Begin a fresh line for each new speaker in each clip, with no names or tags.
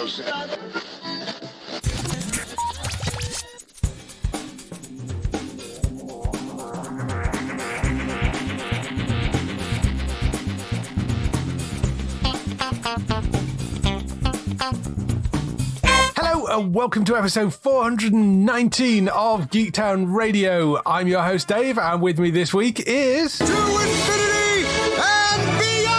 Welcome to episode 419 of Geektown Radio. I'm your host Dave, and with me this week is...
To infinity and beyond!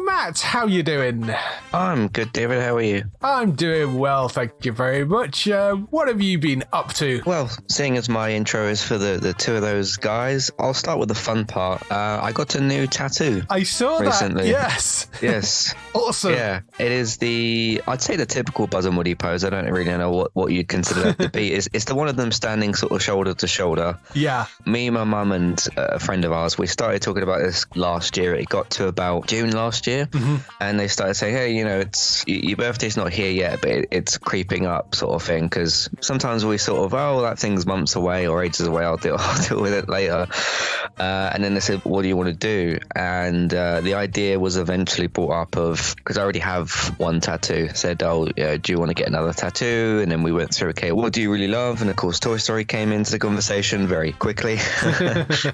Matt, how you doing?
I'm good, David. How are you?
I'm doing well, thank you very much. What have you been up to?
Well, seeing as my intro is for the two of those guys, I'll start with the fun part. I got a new tattoo.
I saw
recently.
That, yes.
Yes.
Awesome.
Yeah, it is I'd say the typical Buzz and Woody pose. I don't really know what you'd consider that to be. It's the one of them standing sort of shoulder to shoulder.
Yeah.
Me, my mum, and a friend of ours, we started talking about this last year. It got to about June last year, and they started saying, hey, you know, your birthday's not here yet, but it's creeping up sort of thing, because sometimes we sort of, that thing's months away or ages away, I'll deal with it later. And then they said, what do you want to do? And the idea was eventually brought up of, because I already have one tattoo, said, do you want to get another tattoo? And then we went through, okay, what do you really love? And of course Toy Story came into the conversation very quickly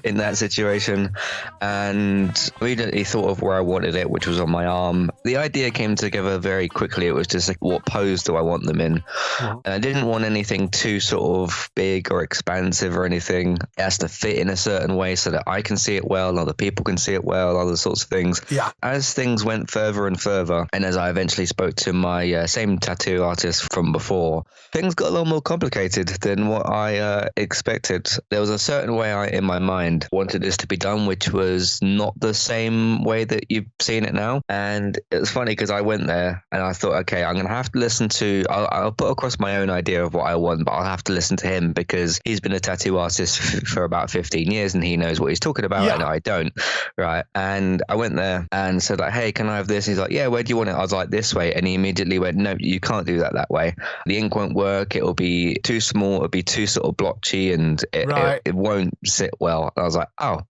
in that situation, and immediately thought of where I wanted it, which was on my arm. The idea came together very quickly. It was just like, what pose do I want them in? And I didn't want anything too sort of big or expansive or anything. It has to fit in a certain way so that I can see it well, other people can see it well, other sorts of things.
Yeah.
As things went further and further, and as I eventually spoke to my same tattoo artist from before, things got a lot more complicated than what I expected. There was a certain way in my mind wanted this to be done, which was not the same way that you've seen it now. And it was funny because I went there and I thought, okay, I'm going to have to listen to, I'll put across my own idea of what I want, but I'll have to listen to him because he's been a tattoo artist for about 15 years and he knows what he's talking about, and I don't. Right. And I went there and said, like, hey, can I have this? He's like, yeah, where do you want it? I was like, this way. And he immediately went, no, you can't do that way. The ink won't work. It'll be too small. It'll be too sort of blotchy and it won't sit well. And I was like, oh.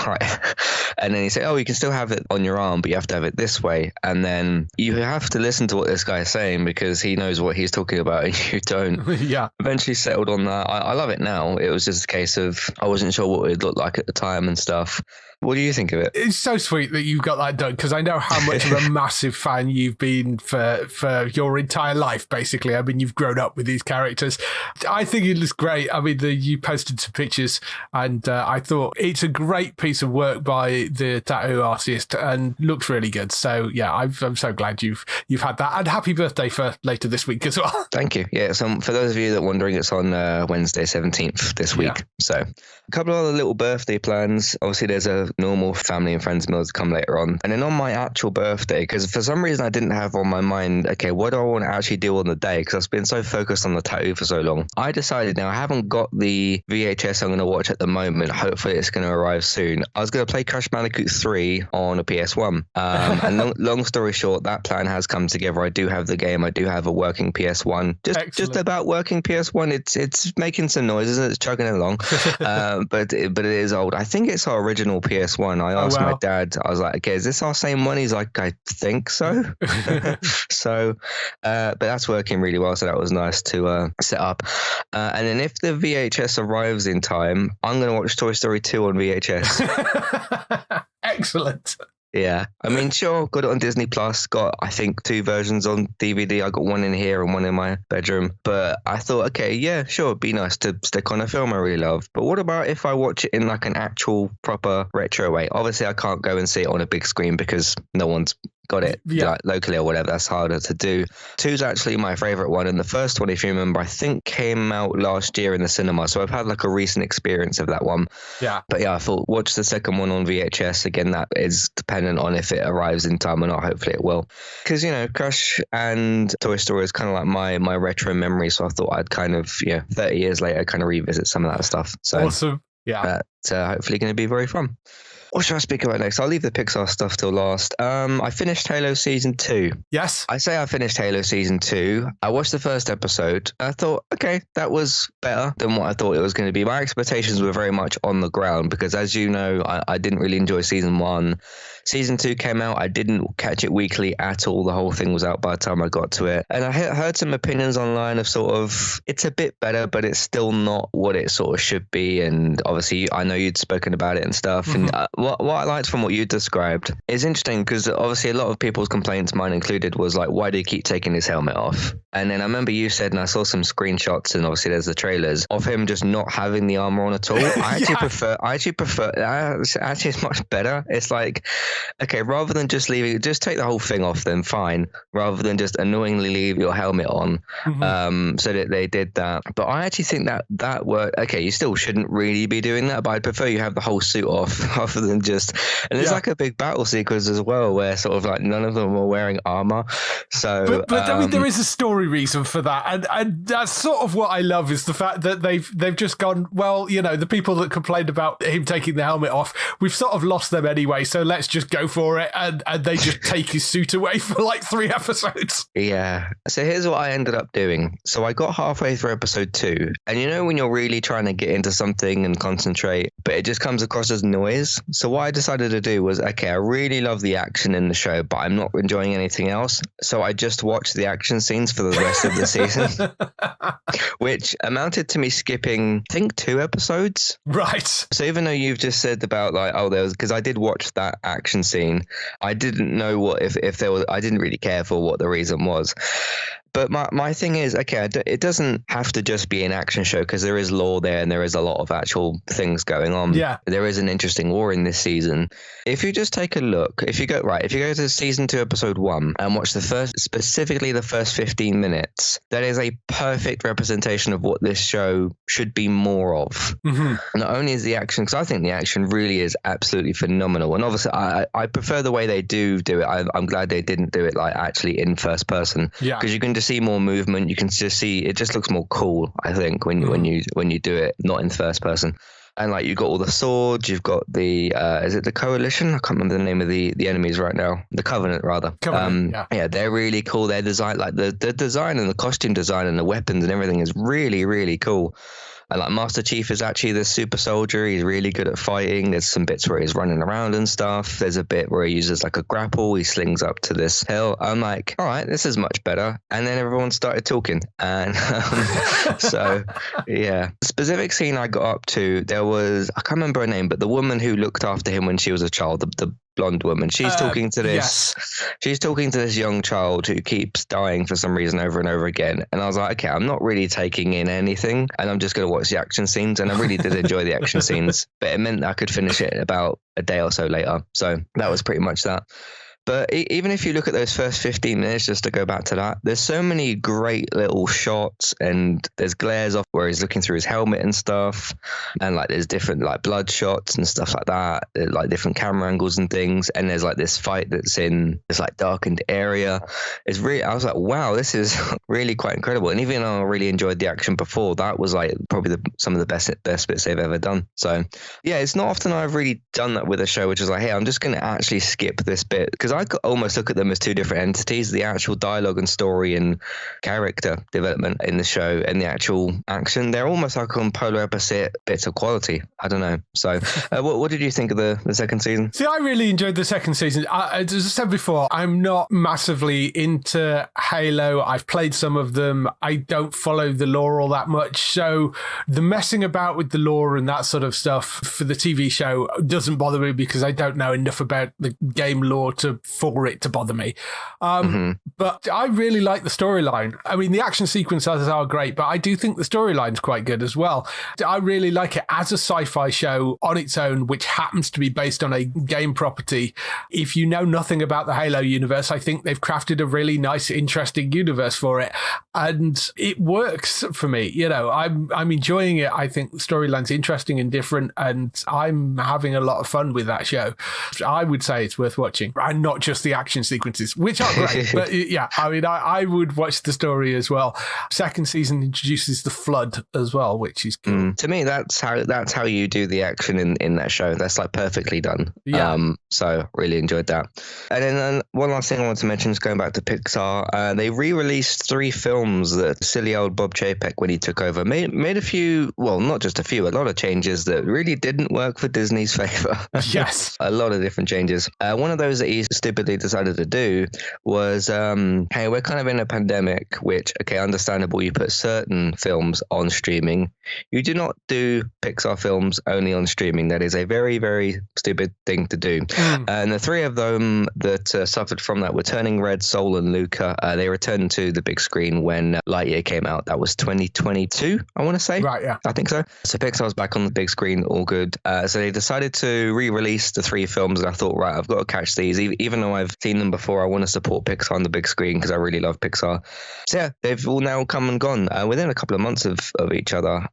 Right. And then he said, you can still have it on your arm, but you have to have it this way. And then you have to listen to what this guy is saying because he knows what he's talking about and you don't.
Yeah.
Eventually settled on that. I love it now. It was just a case of I wasn't sure what it would look like at the time and stuff. What do you think of it?
It's so sweet that you've got that done, because I know how much of a massive fan you've been for your entire life, basically. I mean, you've grown up with these characters. I think it looks great. I mean, you posted some pictures, and I thought it's a great piece of work by the tattoo artist and looks really good. So, yeah, I'm so glad you've had that. And happy birthday for later this week as well.
Thank you. Yeah, so for those of you that are wondering, it's on Wednesday, 17th this week. Yeah. So a couple of other little birthday plans. Obviously, there's a normal family and friends meal to come later on. And then on my actual birthday, because for some reason I didn't have on my mind, okay, what do I want to actually do on the day? Because I've been so focused on the tattoo for so long. I decided now I haven't got the VHS I'm going to watch at the moment. Hopefully it's going to arrive soon. I was going to play Crash Bandicoot 3 on a PS1. And long story short, that plan has come together. I do have the game. I do have a working PS1. Just about working PS1. It's making some noises. It's chugging along. But it is old. I think it's our original PS1. I asked my dad, I was like, okay, is this our same one? He's like, I think so. But that's working really well. So that was nice to set up. And then if the VHS arrives in time, I'm going to watch Toy Story 2 on VHS.
Excellent.
Yeah, I mean, sure, got it on Disney Plus, got, I think, 2 versions on DVD. I got one in here and one in my bedroom. But I thought, okay, yeah, sure, it'd be nice to stick on a film I really love. But what about if I watch it in like an actual proper retro way? Obviously, I can't go and see it on a big screen because no one's got it like locally or whatever. That's harder to do. 2's actually my favorite one, and the first one, if you remember, I think came out last year in the cinema, so I've had like a recent experience of that one. But I thought watch the second one on VHS. Again, that is dependent on if it arrives in time or not. Hopefully it will, because Crash and Toy Story is kind of like my retro memory, so I thought I'd kind of 30 years later kind of revisit some of that stuff. So
awesome. That's
hopefully going to be very fun. What should I speak about next? I'll leave the Pixar stuff till last. I finished Halo Season 2.
Yes.
I say I finished Halo Season 2. I watched the first episode. I thought, okay, that was better than what I thought it was going to be. My expectations were very much on the ground because, as you know, I didn't really enjoy Season 1. Season 2 came out. I didn't catch it weekly at all. The whole thing was out by the time I got to it. And I heard some opinions online of sort of, it's a bit better, but it's still not what it sort of should be. And obviously, I know you'd spoken about it and stuff. Mm-hmm. And what I liked from what you described is interesting because obviously a lot of people's complaints, mine included, was like, why do you keep taking his helmet off? And then I remember you said, and I saw some screenshots, and obviously there's the trailers of him just not having the armor on at all. I actually prefer actually it's much better. It's like, okay, rather than just just take the whole thing off, then fine, rather than just annoyingly leave your helmet on. Mm-hmm. So that they did that. But I actually think that worked. Okay, you still shouldn't really be doing that, but I'd prefer you have the whole suit off rather than just, and there's like a big battle sequence as well where sort of like none of them are wearing armor. So
but I mean, there is a story reason for that, and that's sort of what I love is the fact that they've just gone, well, you know, the people that complained about him taking the helmet off, we've sort of lost them anyway, so let's just go for it, and they just take his suit away for like 3 episodes.
Yeah. So here's what I ended up doing. So I got halfway through episode 2, and you know when you're really trying to get into something and concentrate, but it just comes across as noise. So what I decided to do was, okay, I really love the action in the show, but I'm not enjoying anything else. So I just watched the action scenes for the rest of the season, which amounted to me skipping, I think, 2 episodes.
Right.
So even though you've just said about like, oh, there was, because I did watch that action scene, I didn't know what, if there was, I didn't really care for what the reason was. But my thing is, okay, it doesn't have to just be an action show because there is lore there and there is a lot of actual things going on.
Yeah.
There is an interesting war in this season. If you just take a look, if you go to season 2, episode 1 and watch specifically the first 15 minutes, that is a perfect representation of what this show should be more of. Mm-hmm. Not only is the action, because I think the action really is absolutely phenomenal. And obviously I prefer the way they do it. I'm glad they didn't do it like actually in first person. Yeah. Because you can just see more movement. You can just see it just looks more cool, I think, when you do it not in first person. And like you've got all the swords, you've got the is it the Coalition? I can't remember the name of the enemies right now. The Covenant, rather. Yeah, they're really cool. Their design, like the design and the costume design and the weapons and everything is really, really cool. And like Master Chief is actually the super soldier. He's really good at fighting. There's some bits where he's running around and stuff. There's a bit where he uses like a grapple. He slings up to this hill. I'm like, all right, this is much better. And then everyone started talking. And so, yeah. The specific scene I got up to, there was, I can't remember her name, but the woman who looked after him when she was a child, the blonde woman, she's talking to this she's talking to this young child who keeps dying for some reason over and over again, and I was like, okay, I'm not really taking in anything and I'm just going to watch the action scenes. And I really did enjoy the action scenes, but it meant that I could finish it about a day or so later, so that was pretty much that. But even if you look at those first 15 minutes, just to go back to that, there's so many great little shots, and there's glares off where he's looking through his helmet and stuff. And like there's different like blood shots and stuff like that, like different camera angles and things. And there's like this fight that's in this like darkened area. It's really, I was like, wow, this is really quite incredible. And even though I really enjoyed the action before, that was like probably some of the best bits they've ever done. So yeah, it's not often I've really done that with a show, which is like, hey, I'm just going to actually skip this bit, because I could almost look at them as two different entities, the actual dialogue and story and character development in the show and the actual action. They're almost like on polar opposite bits of quality. I don't know. So what did you think of the second season?
See, I really enjoyed the second season. As I said before, I'm not massively into Halo. I've played some of them. I don't follow the lore all that much. So the messing about with the lore and that sort of stuff for the TV show doesn't bother me because I don't know enough about the game lore for it to bother me. But I really like the storyline. I mean, the action sequences are great, but I do think the storyline's quite good as well. I really like it as a sci-fi show on its own, which happens to be based on a game property. If you know nothing about the Halo universe, I think they've crafted a really nice, interesting universe for it. And it works for me. You know, I'm enjoying it. I think the storyline's interesting and different, and I'm having a lot of fun with that show. I would say it's worth watching. I'm not just the action sequences, which are great. But yeah, I mean, I would watch the story as well. Second season introduces the flood as well, which is cool.
To me, that's how you do the action in that show. That's like perfectly done.
Yeah.
So really enjoyed that. And then one last thing I want to mention is going back to Pixar. They re-released 3 films that silly old Bob Chapek, when he took over, made a few, well, not just a few, a lot of changes that really didn't work for Disney's favor.
Yes.
A lot of different changes. One of those that he stupidly decided to do was, hey, we're kind of in a pandemic, which, okay, understandable, you put certain films on streaming. You do not do Pixar films only on streaming. That is a very, very stupid thing to do. And the 3 of them that suffered from that were Turning Red, Soul, and Luca. They returned to the big screen when Lightyear came out. That was 2022, I want to say.
Right, yeah.
I think so. So Pixar's back on the big screen, all good. So they decided to re-release the 3 films, and I thought, right, I've got to catch these. Even though I've seen them before, I want to support Pixar on the big screen because I really love Pixar. So yeah, they've all now come and gone within a couple of months of each other.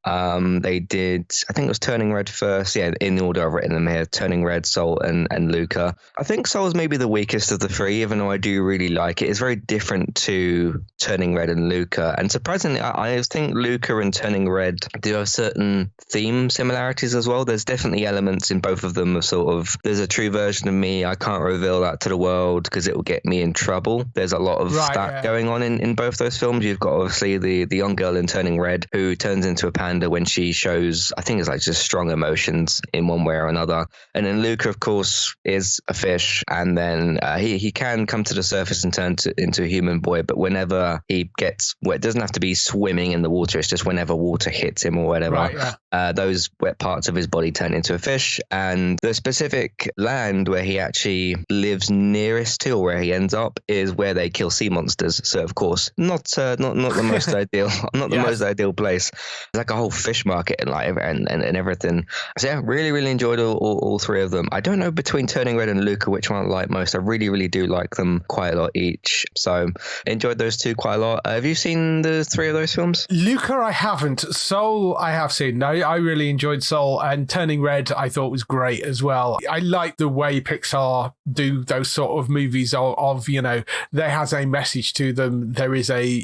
They did, I think it was Turning Red first. Yeah, in the order I've written them here: Turning Red, Soul, and Luca. I think Soul's maybe the weakest of the 3, even though I do really like it. It's very different to Turning Red and Luca. And surprisingly, I think Luca and Turning Red do have certain theme similarities as well. There's definitely elements in both of them of sort of, there's a true version of me, I can't reveal that to the world because it will get me in trouble. There's a lot of that going on in both those films. You've got obviously the young girl in Turning Red who turns into a panda when she shows, I think it's like just strong emotions in one way or another. And then Luca, of course, is a fish, and then he can come to the surface and turn into a human boy, but whenever he gets wet, it doesn't have to be swimming in the water, it's just whenever water hits him or whatever, those wet parts of his body turn into a fish. And the specific land where he actually lives nearest to, or where he ends up, is where they kill sea monsters. So of course, not the most ideal, not the most ideal place. It's like a whole fish market and everything. So yeah, really enjoyed all 3 of them. I don't know between Turning Red and Luca which one I like most. I really do like them quite a lot each. So enjoyed those 2 quite a lot. Have you seen the 3 of those films?
Luca, I haven't. Soul, I have seen. I really enjoyed Soul, and Turning Red I thought was great as well. I like the way Pixar do those sort of movies of you know, there has a message to them. There is a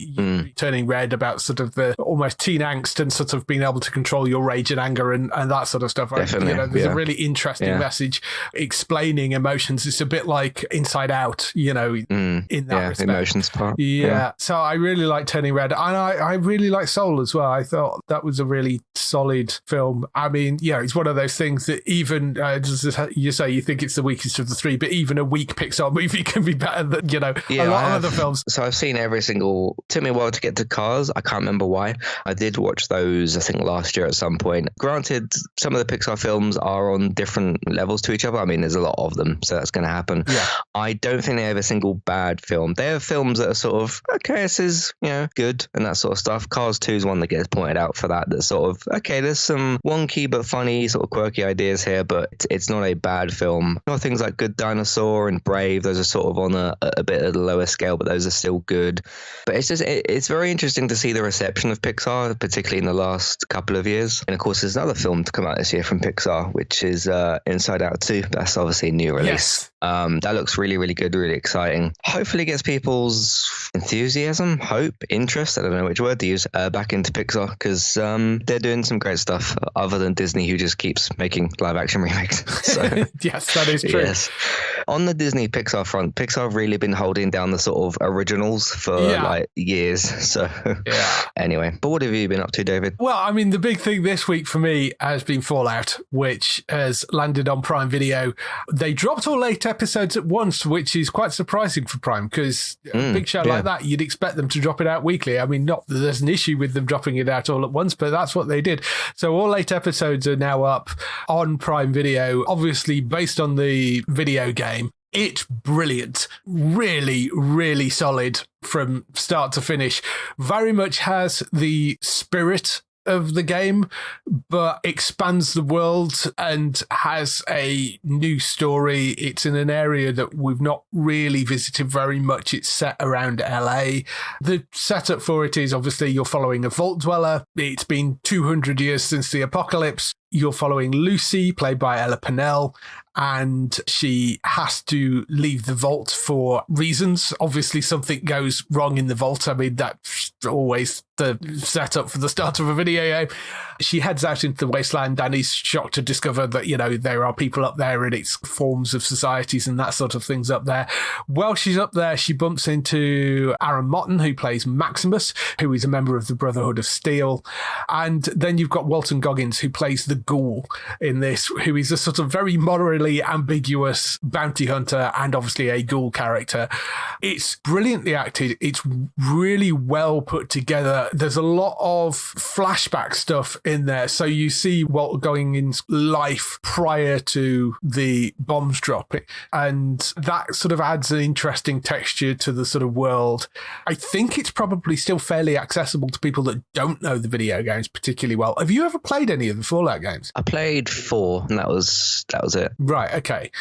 Turning Red about sort of the almost teen angst and sort of being able to control your rage and anger and that sort of stuff.
Definitely,
you know, there's a really interesting message explaining emotions. It's a bit like Inside Out, you know, in that respect.
Emotions part.
Yeah. So I really like Turning Red, and I really like Soul as well. I thought that was a really solid film. I mean, yeah, it's one of those things that even you say you think it's the weakest of the 3, but even a weak Pixar movie can be better than, you know, a lot of other films.
So I've seen every single, took me a while to get to Cars. I can't remember why. I did watch those, I think, last year at some point. Granted, some of the Pixar films are on different levels to each other. I mean, there's a lot of them, so that's going to happen. Yeah. I don't think they have a single bad film. They have films that are sort of, okay, this is, you know, good and that sort of stuff. Cars 2 is one that gets pointed out for that. That's sort of, okay, there's some wonky but funny sort of quirky ideas here, but it's not a bad film. Not things like Good Dinosaur and Brave. Those are sort of on a bit of a lower scale, but those are still good. But it's just, it's very interesting to see the reception of Pixar, particularly in the last couple of years. And of course, there's another film to come out this year from Pixar, which is Inside Out 2. That's obviously a new release.
Yes.
That looks really good, really exciting. Hopefully gets people's enthusiasm, hope, interest, I don't know which word to use, back into Pixar, because they're doing some great stuff other than Disney, who just keeps making live action remakes. So,
yes, that is true.
Yes. On the Disney Pixar front, Pixar have really been holding down the sort of originals for like years. So anyway, but what have you been up to, David?
Well, I mean, the big thing this week for me has been Fallout, which has landed on Prime Video. They dropped all 8 episodes at once, which is quite surprising for Prime, because a big show like that, you'd expect them to drop it out weekly. I mean, not that there's an issue with them dropping it out all at once, but that's what they did. So all 8 episodes are now up on Prime Video, obviously based on the video game. It's brilliant. Really solid from start to finish. Very much has the spirit of the game, but expands the world and has a new story. It's in an area that we've not really visited very much. It's set around LA. The setup for it is obviously you're following a vault dweller. It's been 200 years since the apocalypse. You're following Lucy, played by Ella Pennell, and she has to leave the vault for reasons. Obviously, something goes wrong in the vault. I mean, that's always the setup for the start of a video game. She heads out into the wasteland and is shocked to discover that, you know, there are people up there and it's forms of societies and that sort of things up there. While she's up there, she bumps into Aaron Motten, who plays Maximus, who is a member of the Brotherhood of Steel. And then you've got Walton Goggins, who plays the Ghoul in this, who is a sort of very morally ambiguous bounty hunter and obviously a ghoul character. It's brilliantly acted. It's really well put together. There's a lot of flashback stuff in there. So you see Walton Goggins' life prior to the bombs dropping. And that sort of adds an interesting texture to the sort of world. I think it's probably still fairly accessible to people that don't know the video games particularly well. Have you ever played any of the Fallout games?
I played 4 and that was it.
Right, okay.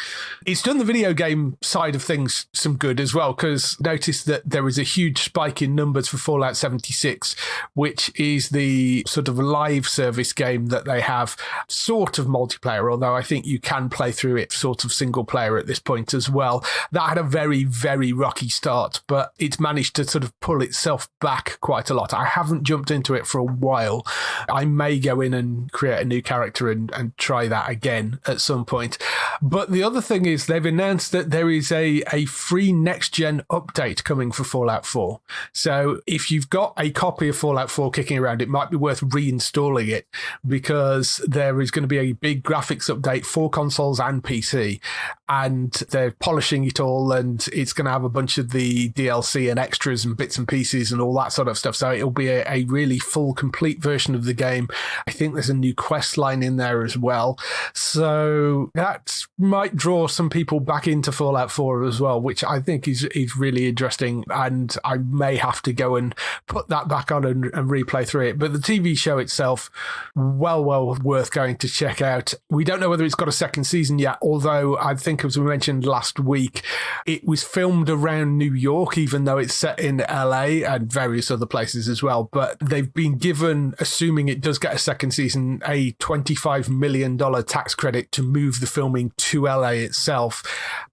It's done the video game side of things some good as well, because notice that there is a huge spike in numbers for Fallout 76, which is the sort of live service game that they have, sort of multiplayer, although I think you can play through it sort of single player at this point as well. That had a very, very rocky start, but it's managed to sort of pull itself back quite a lot. I haven't jumped into it for a while. I may go in and create a new character and try that again at some point. But the other thing is they've announced that there is a free next-gen update coming for Fallout 4. So if you've got a copy of Fallout 4 kicking around, it might be worth reinstalling it, because there is going to be a big graphics update for consoles and PC, and they're polishing it all, and it's going to have a bunch of the DLC and extras and bits and pieces and all that sort of stuff. So it'll be a really full, complete version of the game. I think there's a new quest line in there as well. So that might draw some people back into Fallout 4 as well, which I think is really interesting. And I may have to go and put that back on and replay through it. But the TV show itself, well worth going to check out. We don't know whether it's got a second season yet, although I think, as we mentioned last week, it was filmed around New York, even though it's set in LA and various other places as well. But they've been given, assuming it does get a second season, a $25 million tax credit to move the filming to LA itself.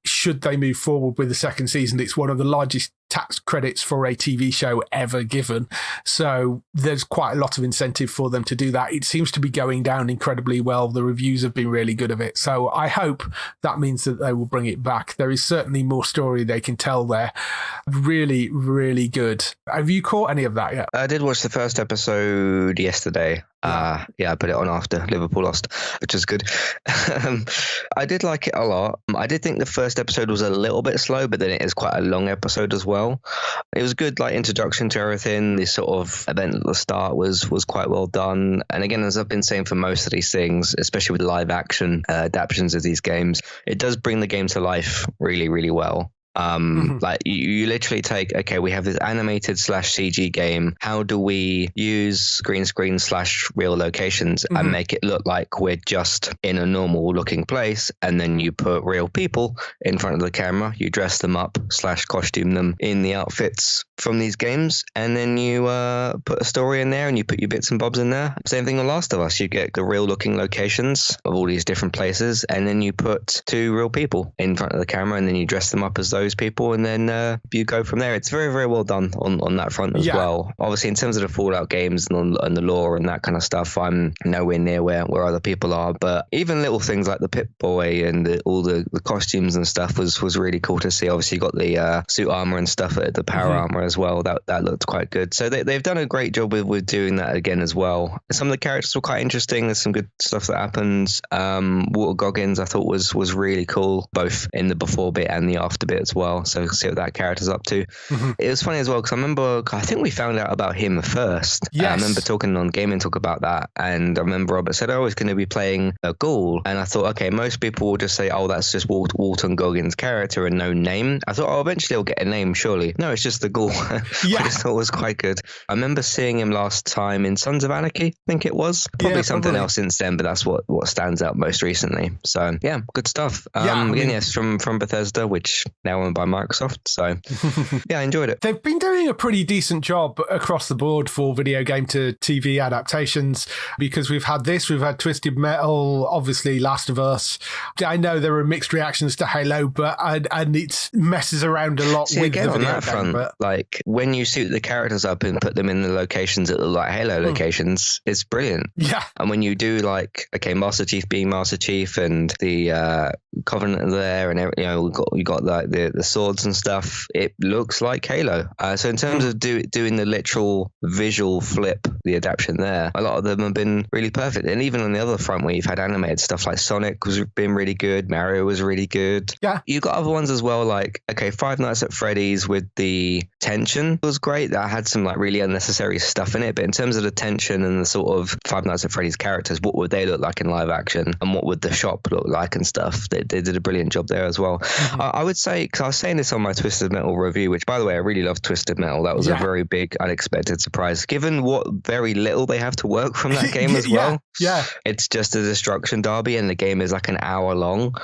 Should they move forward with the second season, it's one of the largest tax credits for a TV show ever given. So there's quite a lot of incentive for them to do that. It seems to be going down incredibly well. The reviews have been really good of it. So I hope that means that they will bring it back. There is certainly more story they can tell there. Really, really good. Have you caught any of that yet?
I did watch the first episode yesterday. I put it on after Liverpool lost, which is good. I did like it a lot. I did think the first episode was a little bit slow, but then it is quite a long episode as well. It was good, like, introduction to everything. This sort of event at the start was quite well done. And again, as I've been saying for most of these things, especially with live action adaptations of these games, it does bring the game to life really, really well. Like you literally take, okay, we have this animated / CG game. How do we use green screen / real locations and make it look like we're just in a normal looking place? And then you put real people in front of the camera. You dress them up / costume them in the outfits from these games. And then you put a story in there and you put your bits and bobs in there. Same thing on Last of Us. You get the real looking locations of all these different places. And then you put 2 real people in front of the camera and then you dress them up as those people, and then you go from there. It's very, very well done on that front as well. Obviously, in terms of the Fallout games and the lore and that kind of stuff, I'm nowhere near where other people are. But even little things like the Pip-Boy and all the costumes and stuff was really cool to see. Obviously, you got the suit armor and stuff, the power armor as well. That looked quite good. So they've done a great job with doing that again as well. Some of the characters were quite interesting. There's some good stuff that happens. Walton Goggins, I thought was really cool, both in the before bit and the after bit as well. So see what that character's up to. It was funny as well, because I think we found out about him first.
Yes.
I remember talking on Gaming Talk about that, and I remember Robert said, oh, he's going to be playing a ghoul. And I thought, okay, most people will just say, oh, that's just Walton Goggins' character and no name. I thought, oh, eventually he'll get a name, surely. No, it's just the ghoul. which I thought was quite good. I remember seeing him last time in Sons of Anarchy, I think it was. Probably something else since then, but that's what stands out most recently. So yeah, good stuff. Yes, from Bethesda, which now owned by Microsoft. So yeah, I enjoyed it.
They've been doing a pretty decent job across the board for video game to TV adaptations, because we've had Twisted Metal, obviously Last of Us. I know there were mixed reactions to Halo, but and it messes around a lot with
again,
the video
on that
game,
front,
but
like when you suit the characters up and put them in the locations that look like Halo locations, it's brilliant.
Yeah.
And when you do Master Chief being Master Chief and the Covenant are there, and you got like the swords and stuff, it looks like Halo. So in terms of doing the literal visual flip, the adaptation there, a lot of them have been really perfect. And even on the other front, where you've had animated stuff like Sonic was been really good, Mario was really good.
Yeah.
You got other ones as well, like Five Nights at Freddy's with the tension was great. That had some like really unnecessary stuff in it, but in terms of the tension and the sort of Five Nights at Freddy's characters, what would they look like in live action, and what would the shop look like and stuff? They did a brilliant job there as well. I would say, because I was saying this on my Twisted Metal review, which by the way I really love Twisted Metal. That was a very big unexpected surprise, given what very little they have to work from that game as well.
Yeah,
it's just a destruction derby, and the game is like an hour long.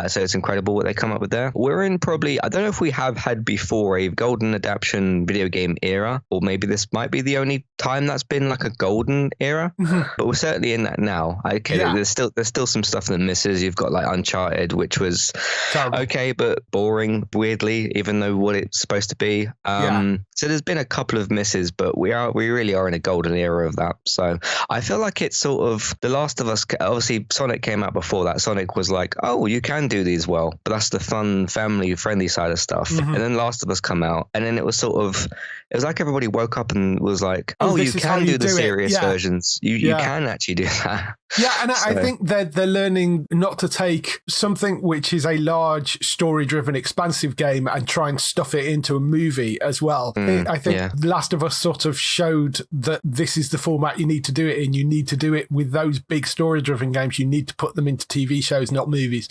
So it's incredible what they come up with there. We're in probably, I don't know if we have had before a golden adaptation video game era, or maybe this might be the only time that's been like a golden era, but we're certainly in that now. There's still some stuff that misses. You've got like Uncharted, which was terrible. Okay, but boring weirdly, even though what it's supposed to be. So there's been a couple of misses, but we really are in a golden era of that. So I feel like it's sort of The Last of Us. Obviously Sonic came out before that. Sonic was like, oh, you can do these well, but that's the fun family friendly side of stuff. And then Last of Us come out, and then it was like everybody woke up and was like, oh, you can do the serious versions. You can actually do that.
Yeah, and I think they're learning not to take something which is a large story-driven, expansive game and try and stuff it into a movie as well. I think Last of Us sort of showed that this is the format you need to do it in. You need to do it with those big story-driven games. You need to put them into TV shows, not movies.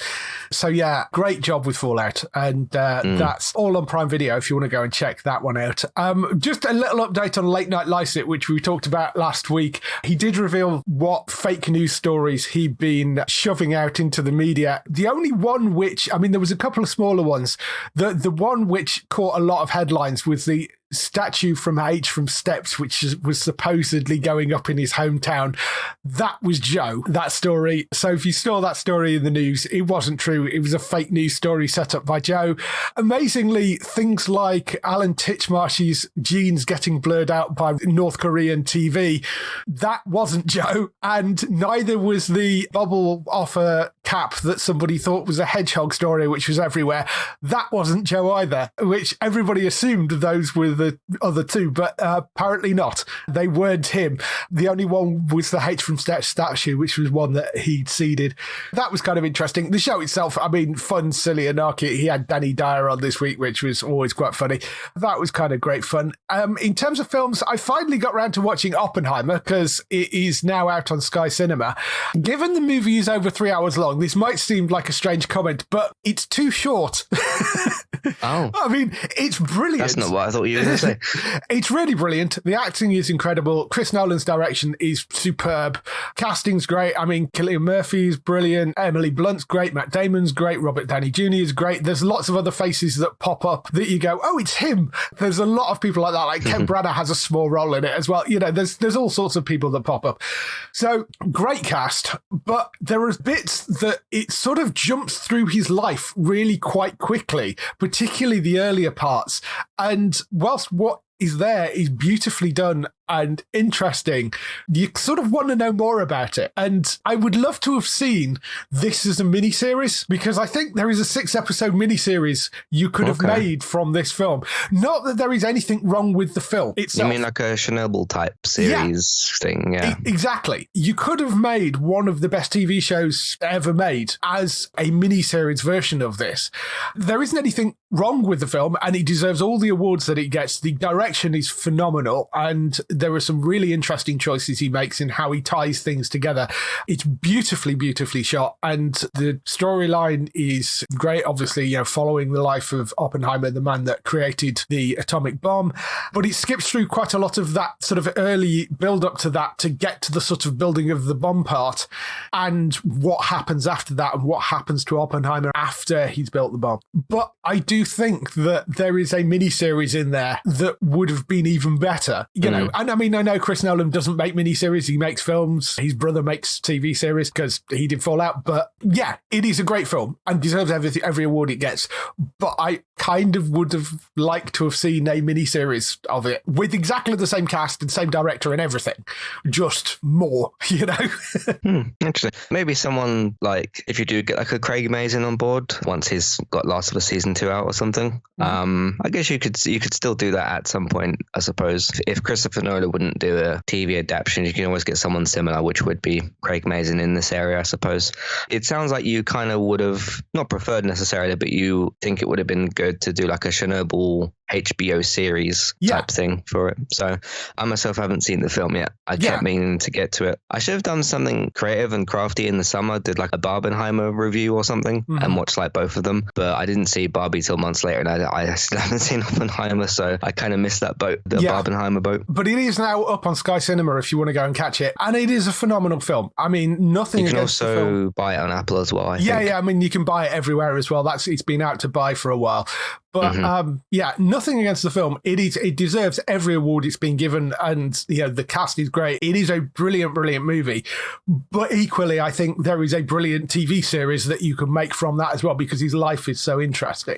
So yeah, great job with Fallout. And that's all on Prime Video if you want to go and check that one out. Just a little update on Late Night Lycett, which we talked about last week. He did reveal what fake news stories he'd been shoving out into the media. The only one which, I mean, there was a couple of smaller ones. The one which caught a lot of headlines was the statue from H from Steps, which was supposedly going up in his hometown. That was Joe, that story. So if you saw that story in the news, it wasn't true. It was a fake news story set up by Joe. Amazingly, things like Alan Titchmarsh's genes getting blurred out by North Korean TV, that wasn't Joe. And neither was the bubble off a cap that somebody thought was a hedgehog story, which was everywhere. That wasn't Joe either, which everybody assumed those were the other two, but apparently not. They weren't him. The only one was the H from Steps statue, which was one that he'd seeded. That was kind of interesting. The show itself, I mean, fun, silly, anarchy. He had Danny Dyer on this week, which was always quite funny. That was kind of great fun. In terms of films, I finally got around to watching Oppenheimer because it is now out on Sky Cinema. Given the movie is over 3 hours long, this might seem like a strange comment, but it's too short.
Oh.
I mean, it's brilliant.
That's not what I thought you were going to say.
It's really brilliant. The acting is incredible. Chris Nolan's direction is superb. Casting's great. I mean, Cillian Murphy's brilliant. Emily Blunt's great. Matt Damon's great. Robert Downey Jr. is great. There's lots of other faces that pop up that you go, oh, it's him. There's a lot of people like that. Like Ken Branagh has a small role in it as well. You know, there's all sorts of people that pop up. So great cast, but there are bits that it sort of jumps through his life really quite quickly, particularly the earlier parts. And whilst what is there is beautifully done and interesting, you sort of want to know more about it. And I would love to have seen this as a miniseries, because I think there is a 6-episode miniseries you could have made from this film. Not that there is anything wrong with the film itself.
You mean like a Chernobyl type series thing? Yeah.
Exactly. You could have made one of the best TV shows ever made as a miniseries version of this. There isn't anything wrong with the film, and it deserves all the awards that it gets. The direction is phenomenal, and there are some really interesting choices he makes in how he ties things together. It's beautifully, beautifully shot, and the storyline is great, obviously, following the life of Oppenheimer, the man that created the atomic bomb, but it skips through quite a lot of that sort of early build up to that to get to the sort of building of the bomb part and what happens after that and what happens to Oppenheimer after he's built the bomb. But I do think that there is a miniseries in there that would have been even better, and I mean, I know Chris Nolan doesn't make miniseries, he makes films, his brother makes TV series because he did Fallout, but yeah, it is a great film and deserves every award it gets, but I kind of would have liked to have seen a miniseries of it with exactly the same cast and same director and everything, just more,
Interesting. Maybe someone like, if you do get like a Craig Mazin on board once he's got Last of Us season 2 out or something, I guess you could still do that at some point, I suppose. If Christopher Nolan wouldn't do a TV adaptation, you can always get someone similar, which would be Craig Mazin in this area, I suppose. It sounds like you kind of would have not preferred necessarily, but you think it would have been good to do like a Chernobyl HBO series type thing for it. So I myself haven't seen the film yet. I kept meaning to get to it. I should have done something creative and crafty in the summer, did like a Barbenheimer review or something and watched like both of them. But I didn't see Barbie till months later, and I still haven't seen Oppenheimer, so I kind of missed that boat, the Barbenheimer boat.
But it is now up on Sky Cinema if you want to go and catch it. And it is a phenomenal film. I mean, nothing
You can
against the film.
also buy it on Apple as well, I think.
Yeah, I mean, you can buy it everywhere as well. It's been out to buy for a while. But nothing against the film. It deserves every award it's been given, and the cast is great. It is a brilliant, brilliant movie. But equally, I think there is a brilliant TV series that you can make from that as well, because his life is so interesting.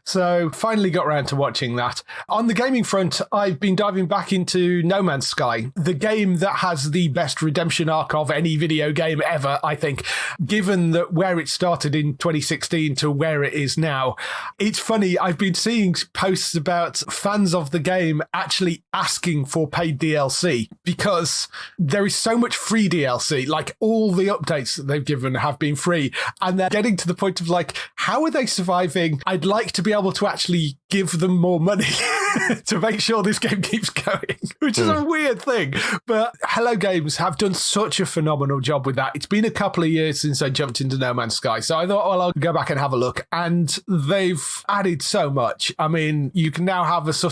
So finally got around to watching that. On the gaming front, I've been diving back into No Man's Sky, the game that has the best redemption arc of any video game ever, I think, given that where it started in 2016 to where it is now. It's funny, I've been seeing posts about fans of the game actually asking for paid DLC because there is so much free DLC. Like, all the updates that they've given have been free, and they're getting to the point of like, how are they surviving? I'd like to be able to actually give them more money to make sure this game keeps going, which is a weird thing. But Hello Games have done such a phenomenal job with that. It's been a couple of years since I jumped into No Man's Sky, so I thought, well, I'll go back and have a look. And they've added so much. I mean, you can now have there's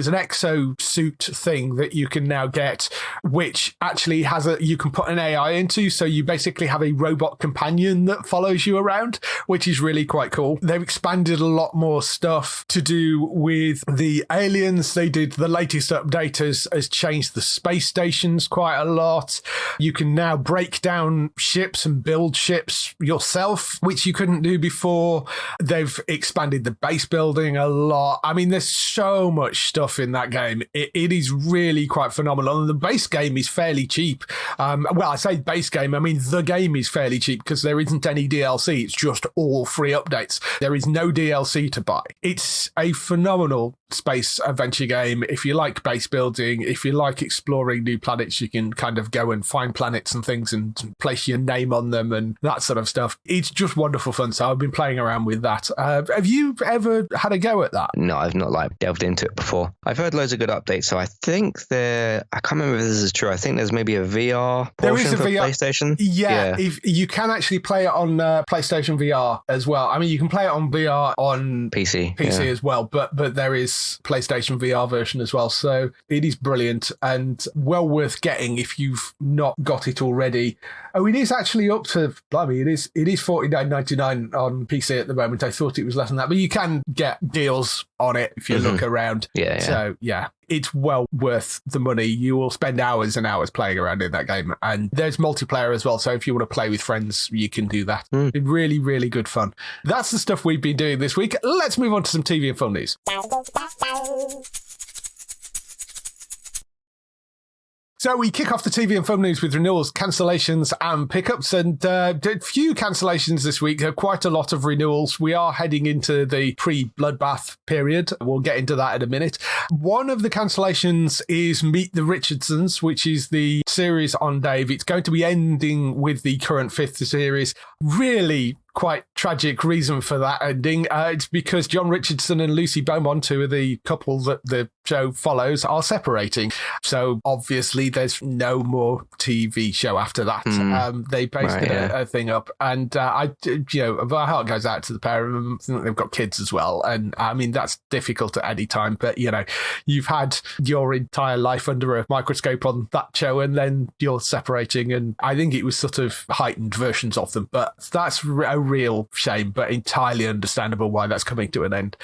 an exosuit thing that you can now get, which actually you can put an AI into. So you basically have a robot companion that follows you around, which is really quite cool. They've expanded a lot more stuff to do with the aliens. They did the latest update has changed the space stations quite a lot. You can now break down ships and build ships yourself, which you couldn't do before. They've expanded the base building a lot. I mean, there's so much stuff in that game. It is really quite phenomenal. And the base game is fairly cheap. Well, I say base game, I mean the game is fairly cheap because there isn't any DLC. It's just all free updates. There is no DLC to buy. It's a phenomenal space adventure game. If you like base building, if you like exploring new planets, you can kind of go and find planets and things and place your name on them and that sort of stuff. It's just wonderful fun. So I've been playing around with that. Have you ever had a go at that?
No, I've not delved into it before. I've heard loads of good updates, so I think I can't remember if this is true. I think there's maybe a VR portion for PlayStation.
Yeah, if you can actually play it on PlayStation VR as well. I mean, you can play it on VR on PC as well, but there is PlayStation VR version as well. So it is brilliant and well worth getting if you've not got it already. Oh, it is actually up to, blimey, it is $49.99 on PC at the moment. I thought it was less than that, but you can get deals on it if you look around.
Yeah.
So yeah, it's well worth the money. You will spend hours and hours playing around in that game. And there's multiplayer as well. So if you want to play with friends, you can do that. It's really, really good fun. That's the stuff we've been doing this week. Let's move on to some TV and film news. So we kick off the TV and film news with renewals, cancellations and pickups, and a few cancellations this week, quite a lot of renewals. We are heading into the pre-Bloodbath period. We'll get into that in a minute. One of the cancellations is Meet the Richardsons, which is the series on Dave. It's going to be ending with the current 5th series. Really quite tragic reason for that ending. It's because John Richardson and Lucy Beaumont, who are the couple that the show follows are separating. So obviously there's no more TV show after that. They basically a thing up, and my heart goes out to the pair of them. I think they've got kids as well, and I mean that's difficult at any time. But you've had your entire life under a microscope on that show, and then you're separating, and I think it was sort of heightened versions of them. But that's a real shame, but entirely understandable why that's coming to an end.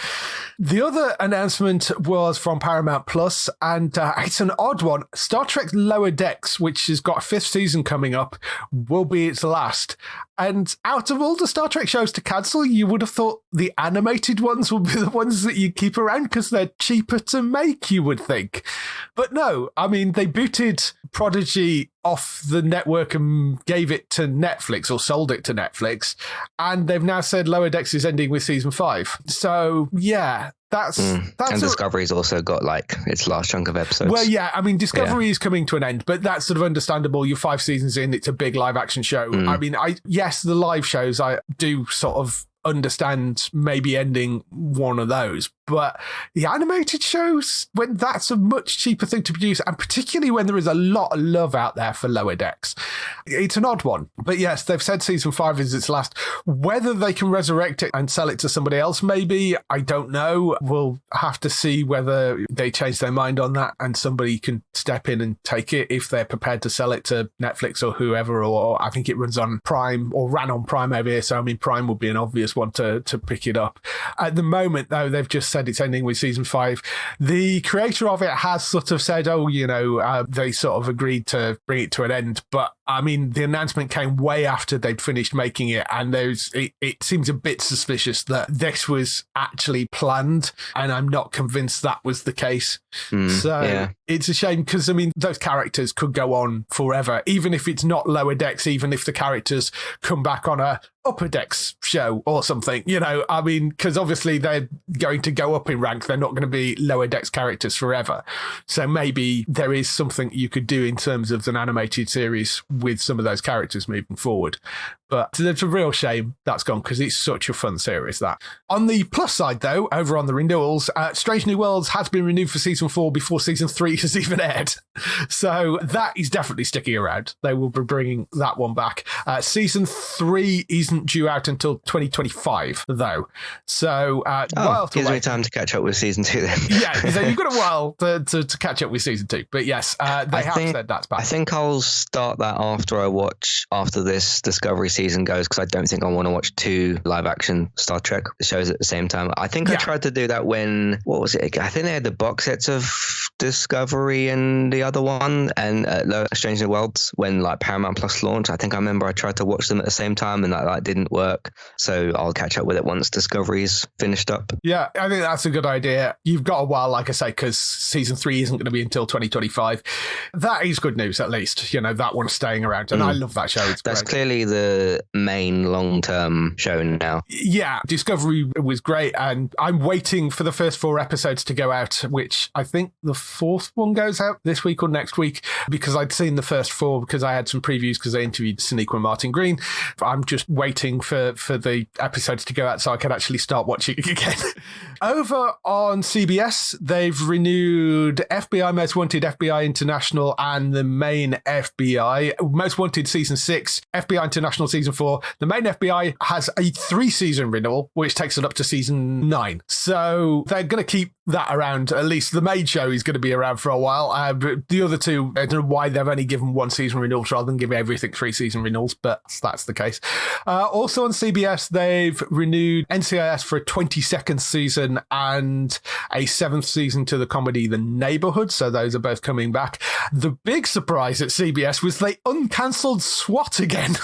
The other announcement was from Paramount Plus, and it's an odd one. Star Trek Lower Decks, which has got a 5th season coming up, will be its last. And out of all the Star Trek shows to cancel, you would have thought the animated ones would be the ones that you keep around because they're cheaper to make, you would think. But no, I mean, they booted Prodigy off the network and gave it to Netflix, or sold it to Netflix, and they've now said Lower Decks is ending with season 5. So yeah, that's
and Discovery's also got like its last chunk of episodes.
Well, yeah, I mean, Discovery is coming to an end, but that's sort of understandable. You're 5 seasons in, it's a big live action show. I mean, yes, the live shows I do sort of understand maybe ending one of those, but the animated shows, when that's a much cheaper thing to produce, and particularly when there is a lot of love out there for Lower Decks, it's an odd one. But yes, they've said season 5 is its last. Whether they can resurrect it and sell it to somebody else, maybe, I don't know. We'll have to see whether they change their mind on that and somebody can step in and take it if they're prepared to sell it to Netflix or whoever, or I think it runs on Prime, or ran on Prime over here, so I mean Prime would be an obvious one to pick it up. At the moment, though, they've just said it's ending with season 5. The creator of it has sort of said, they sort of agreed to bring it to an end, but I mean, the announcement came way after they'd finished making it, and it seems a bit suspicious that this was actually planned, and I'm not convinced that was the case. It's a shame, because I mean, those characters could go on forever, even if it's not Lower Decks, even if the characters come back on a Upper Decks show or something, I mean, because obviously they're going to go up in rank. They're not going to be Lower Decks characters forever. So maybe there is something you could do in terms of an animated series with some of those characters moving forward. But it's a real shame that's gone, because it's such a fun series, that. On the plus side, though, over on the renewals, Strange New Worlds has been renewed for season 4 before season 3 has even aired. So that is definitely sticking around. They will be bringing that one back. Season 3 isn't due out until 2025, though. So
gives me time to catch up with season 2 then.
Yeah, so you've got a while to catch up with season 2. But yes, they have said that's back.
I think I'll start that after this Discovery season goes, because I don't think I want to watch 2 live action Star Trek shows at the same time. I think I tried to do that when, what was it? I think they had the box sets of Discovery and the other one, and Strange New Worlds, when like Paramount Plus launched. I think I remember I tried to watch them at the same time, and that didn't work. So I'll catch up with it once Discovery's finished up.
Yeah, I think that's a good idea. You've got a while, like I say, because season 3 isn't going to be until 2025. That is good news, at least. That one's staying around, and I love that show.
That's
great.
Clearly the main long-term show now.
Yeah, Discovery was great, and I'm waiting for the first 4 episodes to go out, which I think the 4th one goes out this week or next week, because I'd seen the first 4 because I had some previews because I interviewed Sonequa and Martin Green. I'm just waiting for the episodes to go out so I can actually start watching it again. Over on CBS, they've renewed FBI Most Wanted, FBI International, and the main FBI. Most Wanted Season 6, FBI International Season 4. The main FBI has a 3-season renewal, which takes it up to Season 9. So they're going to keep that around. At least the main show is going to be around for a while. But the other 2, I don't know why they've only given 1-season renewals rather than giving everything 3-season renewals, but that's the case. Also on CBS, they've renewed NCIS for a 22nd season and a 7th season to the comedy The Neighborhood. So those are both coming back. The big surprise at CBS was they uncancelled SWAT again.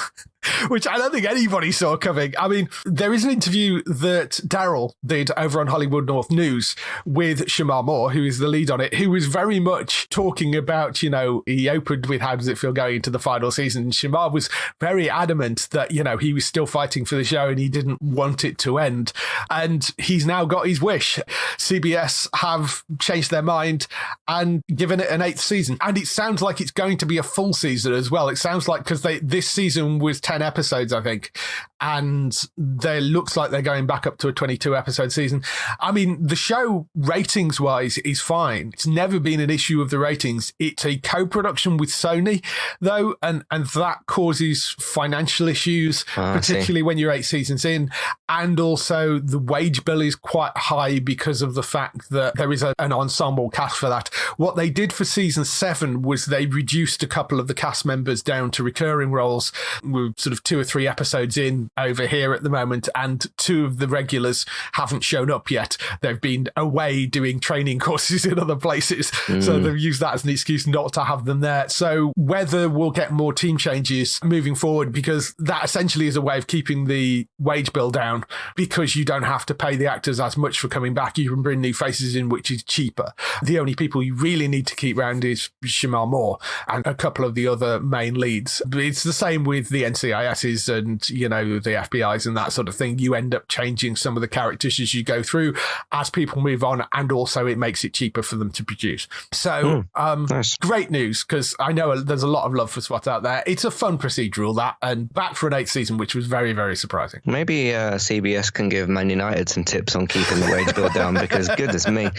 Which I don't think anybody saw coming. I mean, there is an interview that Daryl did over on Hollywood North News with Shamar Moore, who is the lead on it, who was very much talking about, he opened with how does it feel going into the final season. And Shamar was very adamant that, he was still fighting for the show and he didn't want it to end. And he's now got his wish. CBS have changed their mind and given it an 8th season. And it sounds like it's going to be a full season as well. It sounds like, because this season was 10 episodes, I think. and there looks like they're going back up to a 22 episode season. I mean, the show ratings wise is fine. It's never been an issue of the ratings. It's a co-production with Sony though, and that causes financial issues, particularly when you're 8 seasons in. And also the wage bill is quite high because of the fact that there is an ensemble cast for that. What they did for season 7 was they reduced a couple of the cast members down to recurring roles. We're sort of 2 or 3 episodes in over here at the moment, and 2 of the regulars haven't shown up yet. They've been away doing training courses in other places. So they've used that as an excuse not to have them there. So whether we'll get more team changes moving forward, because that essentially is a way of keeping the wage bill down, because you don't have to pay the actors as much for coming back. You can bring new faces in, which is cheaper. The only people you really need to keep around is Shamar Moore and a couple of the other main leads. But it's the same with the NCISs and, you know, the FBIs and that sort of thing. You end up changing some of the characters as you go through as people move on, and also it makes it cheaper for them to produce. So
nice.
Great news, because I know there's a lot of love for SWAT out there. It's a fun procedural, that, and back for an 8th season, which was very, very surprising.
Maybe CBS can give Man United some tips on keeping the wage bill down, because goodness me.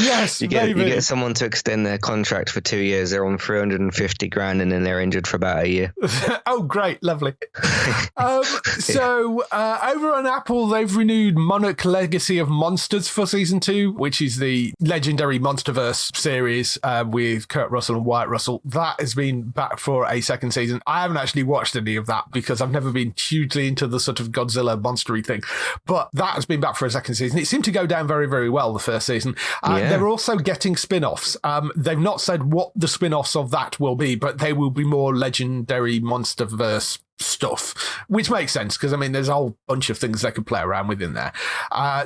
Yes,
you get someone to extend their contract for 2 years. They're on 350 grand, and then they're injured for about a year.
Oh, great, lovely. So over on Apple, they've renewed Monarch: Legacy of Monsters for season 2, which is the legendary MonsterVerse series with Kurt Russell and Wyatt Russell. That has been back for a 2nd season. I haven't actually watched any of that because I've never been hugely into the sort of Godzilla monstery thing, but that has been back for a 2nd season. It seemed to go down very, very well the 1st season. They're also getting spin-offs. They've not said what the spin-offs of that will be, but they will be more legendary MonsterVerse stuff, which makes sense because, I mean, there's a whole bunch of things they could play around with in there.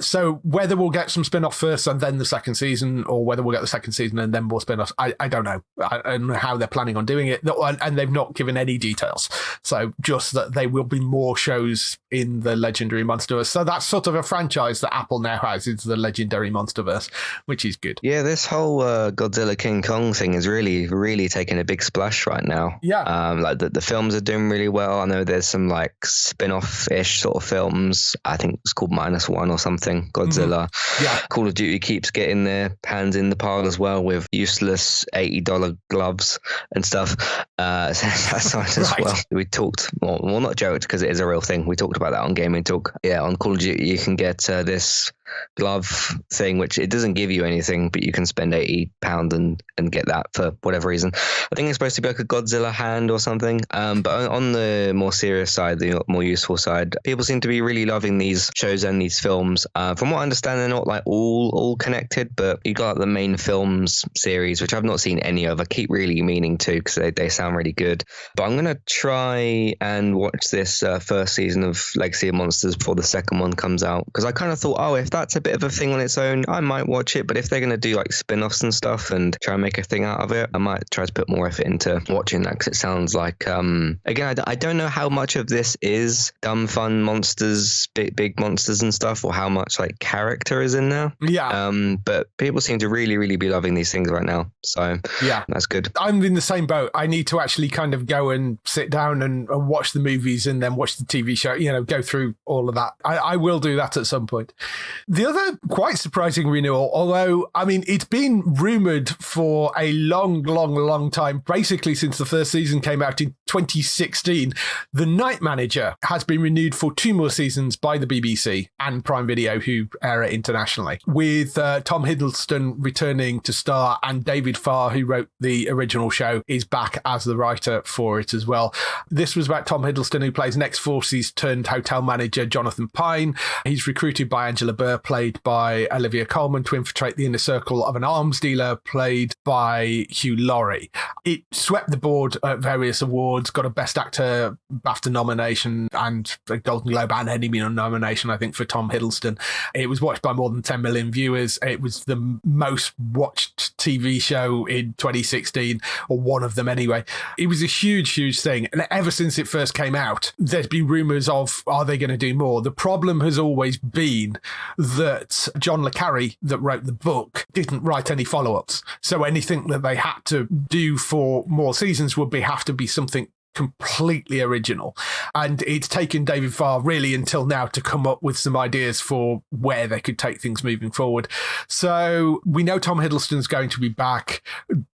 So whether we'll get some spin-off first and then the 2nd season, or whether we'll get the 2nd season and then more spin-offs, I don't know. I don't know how they're planning on doing it, and they've not given any details. So just that they will be more shows in the legendary MonsterVerse. So that's sort of a franchise that Apple now has, is the legendary MonsterVerse, which is good.
Yeah, this whole Godzilla King Kong thing is really, really taking a big splash right now.
Yeah.
Like the films are doing really well. I know there's some like spin-off-ish sort of films. I think it's called -1 or something. Godzilla.
Yeah.
Call of Duty keeps getting their hands in the pile as well with useless $80 gloves and stuff. So that's nice as well. We talked, well, not joked because it is a real thing. We talked about that on Gaming Talk. Yeah, on Call of Duty you can get this glove thing, which it doesn't give you anything, but you can spend £80 and get that for whatever reason. I think it's supposed to be like a Godzilla hand or something. But on the more serious side, the more useful side, people seem to be really loving these shows and these films. From what I understand, they're not like all connected, but you got the main films series, which I've not seen any of. I keep really meaning to because they sound really good. But I'm gonna try and watch this 1st season of Legacy of Monsters before the 2nd one comes out, because I kind of thought, oh, if that's a bit of a thing on its own, I might watch it. But if they're going to do like spin-offs and stuff and try and make a thing out of it, I might try to put more effort into watching that, because it sounds like, again, I don't know how much of this is dumb fun monsters, big monsters and stuff, or how much like character is in there.
Yeah.
But people seem to really, really be loving these things right now. So yeah, that's good.
I'm in the same boat. I need to actually kind of go and sit down and watch the movies and then watch the TV show, go through all of that. I will do that at some point. The other quite surprising renewal, although, I mean, it's been rumoured for a long time, basically since the 1st season came out in 2016, The Night Manager has been renewed for 2 more seasons by the BBC and Prime Video, who air it internationally, with Tom Hiddleston returning to star, and David Farr, who wrote the original show, is back as the writer for it as well. This was about Tom Hiddleston, who plays an ex-forces turned hotel manager Jonathan Pine. He's recruited by Angela Burr, played by Olivia Colman, to infiltrate the inner circle of an arms dealer, played by Hugh Laurie. It swept the board at various awards, got a Best Actor BAFTA nomination and a Golden Globe and Emmy nomination, I think, for Tom Hiddleston. It was watched by more than 10 million viewers. It was the most watched TV show in 2016, or one of them anyway. It was a huge thing. And ever since it first came out, there's been rumours of, are they going to do more? The problem has always been that John le Carre, that wrote the book, didn't write any follow-ups. So anything that they had to do for more seasons would have to be something completely original. And it's taken David Farr really until now to come up with some ideas for where they could take things moving forward. So we know Tom Hiddleston's going to be back.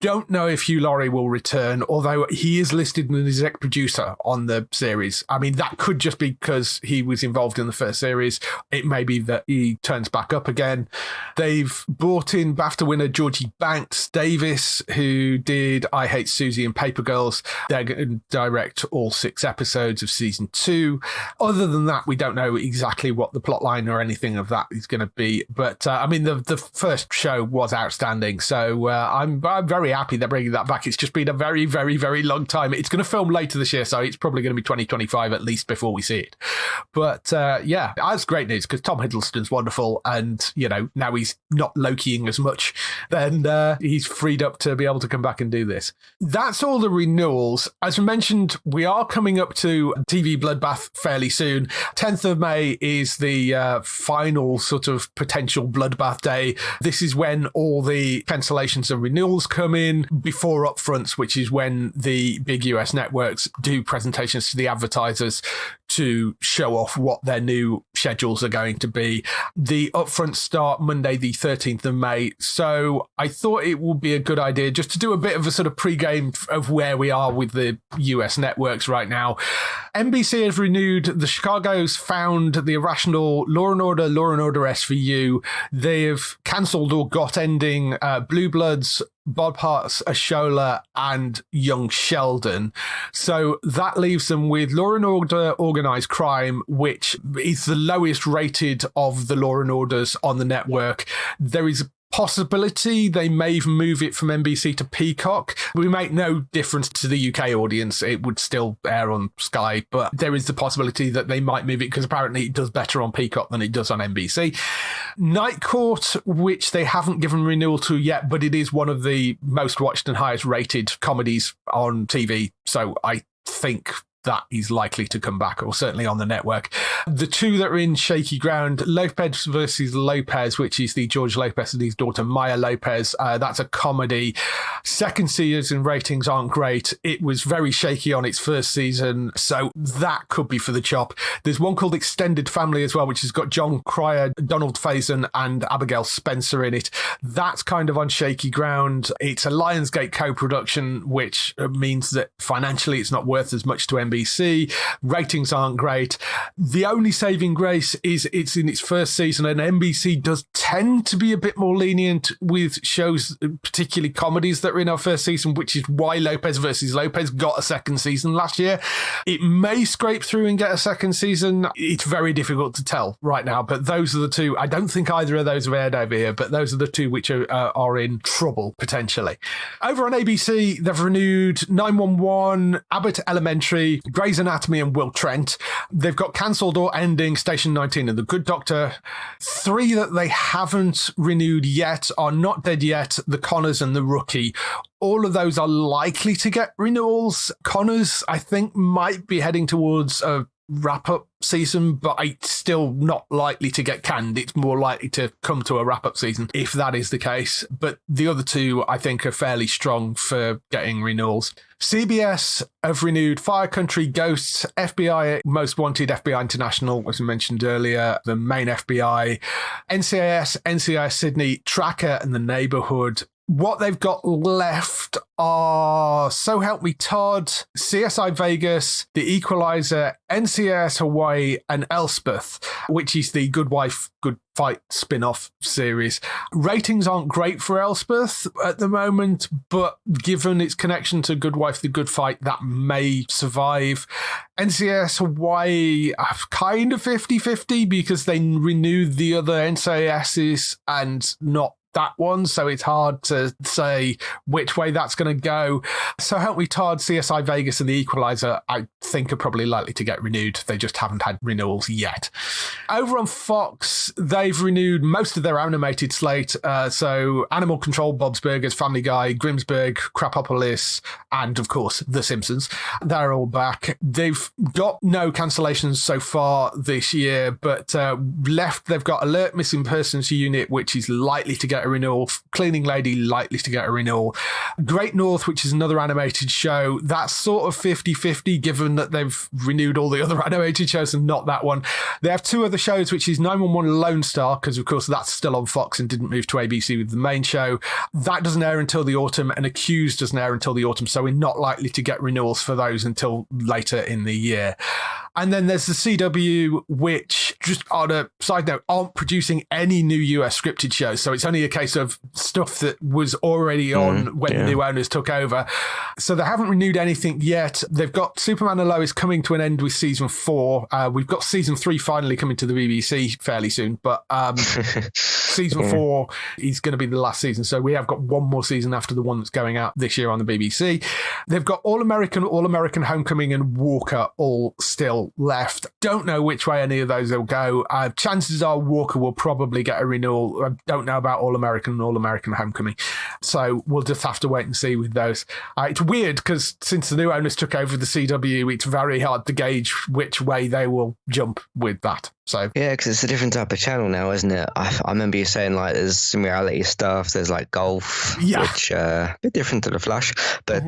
Don't know if Hugh Laurie will return, although he is listed as exec producer on the series. I mean, that could just be because he was involved in the first series. It may be that he turns back up again. They've brought in BAFTA winner Georgie Banks Davis, who did I Hate Susie and Paper Girls. They're going to direct all 6 episodes of season 2. Other than that, we don't know exactly what the plot line or anything of that is going to be. But I mean, the first show was outstanding. So I'm very happy they're bringing that back. It's just been a very, very, very long time. It's going to film later this year, so it's probably going to be 2025 at least before we see it. But yeah, that's great news because Tom Hiddleston's wonderful. And, you know, now he's not Lokiing as much, then he's freed up to be able to come back and do this. That's all the renewals. As I mentioned, we are coming up to TV Bloodbath fairly soon. 10th of May is the final sort of potential Bloodbath day. This is when all the cancellations and renewals come in before upfronts, which is when the big US networks do presentations to the advertisers to show off what their new schedules are going to be. The upfronts start Monday, the 13th of May. So I thought it would be a good idea just to do a bit of a sort of pre-game of where we are with the US networks right now. NBC has renewed The Chicago's found The Irrational, Law & Order SVU. They have cancelled or got ending Blue Bloods, Bob Hart's Ashola, and Young Sheldon. So that leaves them with Law and Order Organised Crime, which is the lowest rated of the Law and Orders on the network. There is a possibility they may move it from NBC to Peacock. We make no difference to the UK audience. It would still air on Sky, but there is the possibility that they might move it because apparently it does better on Peacock than it does on NBC. Night Court, which they haven't given renewal to yet, but it is one of the most watched and highest rated comedies on TV. So I think that is likely to come back, or certainly on the network. The two that are in shaky ground, Lopez versus Lopez, which is the George Lopez and his daughter Maya Lopez. That's a comedy. Second season ratings aren't great. It was very shaky on its first season, so that could be for the chop. There's one called Extended Family as well, which has got John Cryer, Donald Faison, and Abigail Spencer in it. That's kind of on shaky ground. It's a Lionsgate co-production, which means that financially it's not worth as much to NBC. Ratings aren't great. The only saving grace is it's in its first season, and NBC does tend to be a bit more lenient with shows, particularly comedies that are in our first season, which is why Lopez versus Lopez got a second season last year. It may scrape through and get a second season. It's very difficult to tell right now, but those are the two. I don't think either of those have aired over here, but those are the two which are in trouble potentially. Over on ABC, they've renewed 911, Abbott Elementary, Grey's Anatomy, and Will Trent. They've got cancelled or ending Station 19 and The Good Doctor. 3 that they haven't renewed yet are Not Dead Yet, The Connors, and The Rookie. All of those are likely to get renewals. Connors, I think, might be heading towards a wrap-up season, but it's still not likely to get canned. It's more likely to come to a wrap-up season if that is the case. But the other two, I think, are fairly strong for getting renewals. CBS have renewed Fire Country, Ghosts, FBI Most Wanted, FBI International, as I mentioned earlier, The Main FBI, NCIS Sydney, Tracker, and The Neighbourhood. What they've got left are So Help Me Todd, CSI Vegas, The Equalizer, NCIS Hawaii, and Elspeth, which is the Good Wife, Good Fight spin-off series. Ratings aren't great for Elspeth at the moment, but given its connection to Good Wife, The Good Fight, that may survive. NCIS Hawaii, kind of 50-50 because they renewed the other NCISs and not that one, so it's hard to say which way that's going to go. So Help Me Todd, CSI Vegas, and The Equalizer, I think, are probably likely to get renewed. They just haven't had renewals yet. Over on Fox, they've renewed most of their animated slate. So Animal Control, Bob's Burgers, Family Guy, Grimsburg, Crapopolis, and of course The Simpsons. They're all back. They've got no cancellations so far this year, but left they've got Alert Missing Persons Unit, which is likely to get a renewal. Cleaning Lady, likely to get a renewal. Great North, which is another animated show, that's sort of 50-50, given that they've renewed all the other animated shows and not that one. They have two other shows, which is 911 Lone Star, because of course that's still on Fox and didn't move to ABC with the main show. That doesn't air until the autumn, and Accused doesn't air until the autumn, so we're not likely to get renewals for those until later in the year. And then there's the CW, which, just on a side note, aren't producing any new US scripted shows. So it's only a case of stuff that was already on when the new owners took over. So they haven't renewed anything yet. They've got Superman and Lois coming to an end with season 4. We've got season 3 finally coming to the BBC fairly soon. But season 4 is going to be the last season. So we have got one more season after the one that's going out this year on the BBC. They've got All American Homecoming, and Walker all still left. Don't know which way any of those will go. Chances are Walker will probably get a renewal. I don't know about All American Homecoming. So we'll just have to wait and see with those. It's weird because since the new owners took over the CW, it's very hard to gauge which way they will jump with that. So
yeah, because it's a different type of channel now, isn't it? I remember you saying like there's some reality stuff, there's like golf, which a bit different to the Flash, but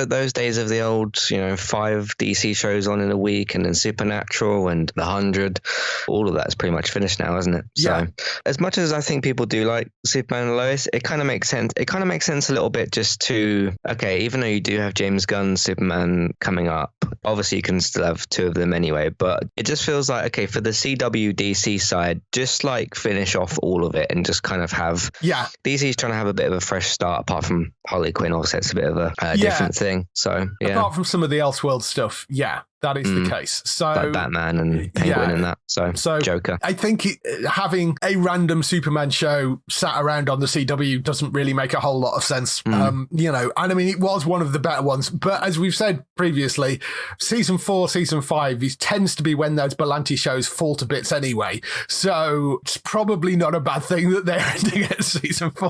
those days of the old 5 DC shows on in a week, and then Supernatural and The 100, all of that's pretty much finished now, isn't it? So as much as I think people do like Superman and Lois, it kind of makes sense. It kind of makes sense a little bit just to, okay, even though you do have James Gunn's Superman coming up, obviously you can still have 2 of them anyway, but it just feels like, okay, for the CW DC side, just like finish off all of it and just kind of have DC's trying to have a bit of a fresh start, apart from Harley Quinn. Obviously it's a bit of a different thing, so
apart from some of the Elseworld stuff, that is the case. So
like Batman and Penguin and that. So Joker.
I think having a random Superman show sat around on the CW doesn't really make a whole lot of sense. And I mean, it was one of the better ones, but as we've said previously, season 4, season 5 tends to be when those Berlanti shows fall to bits anyway. So it's probably not a bad thing that they're ending at season 4,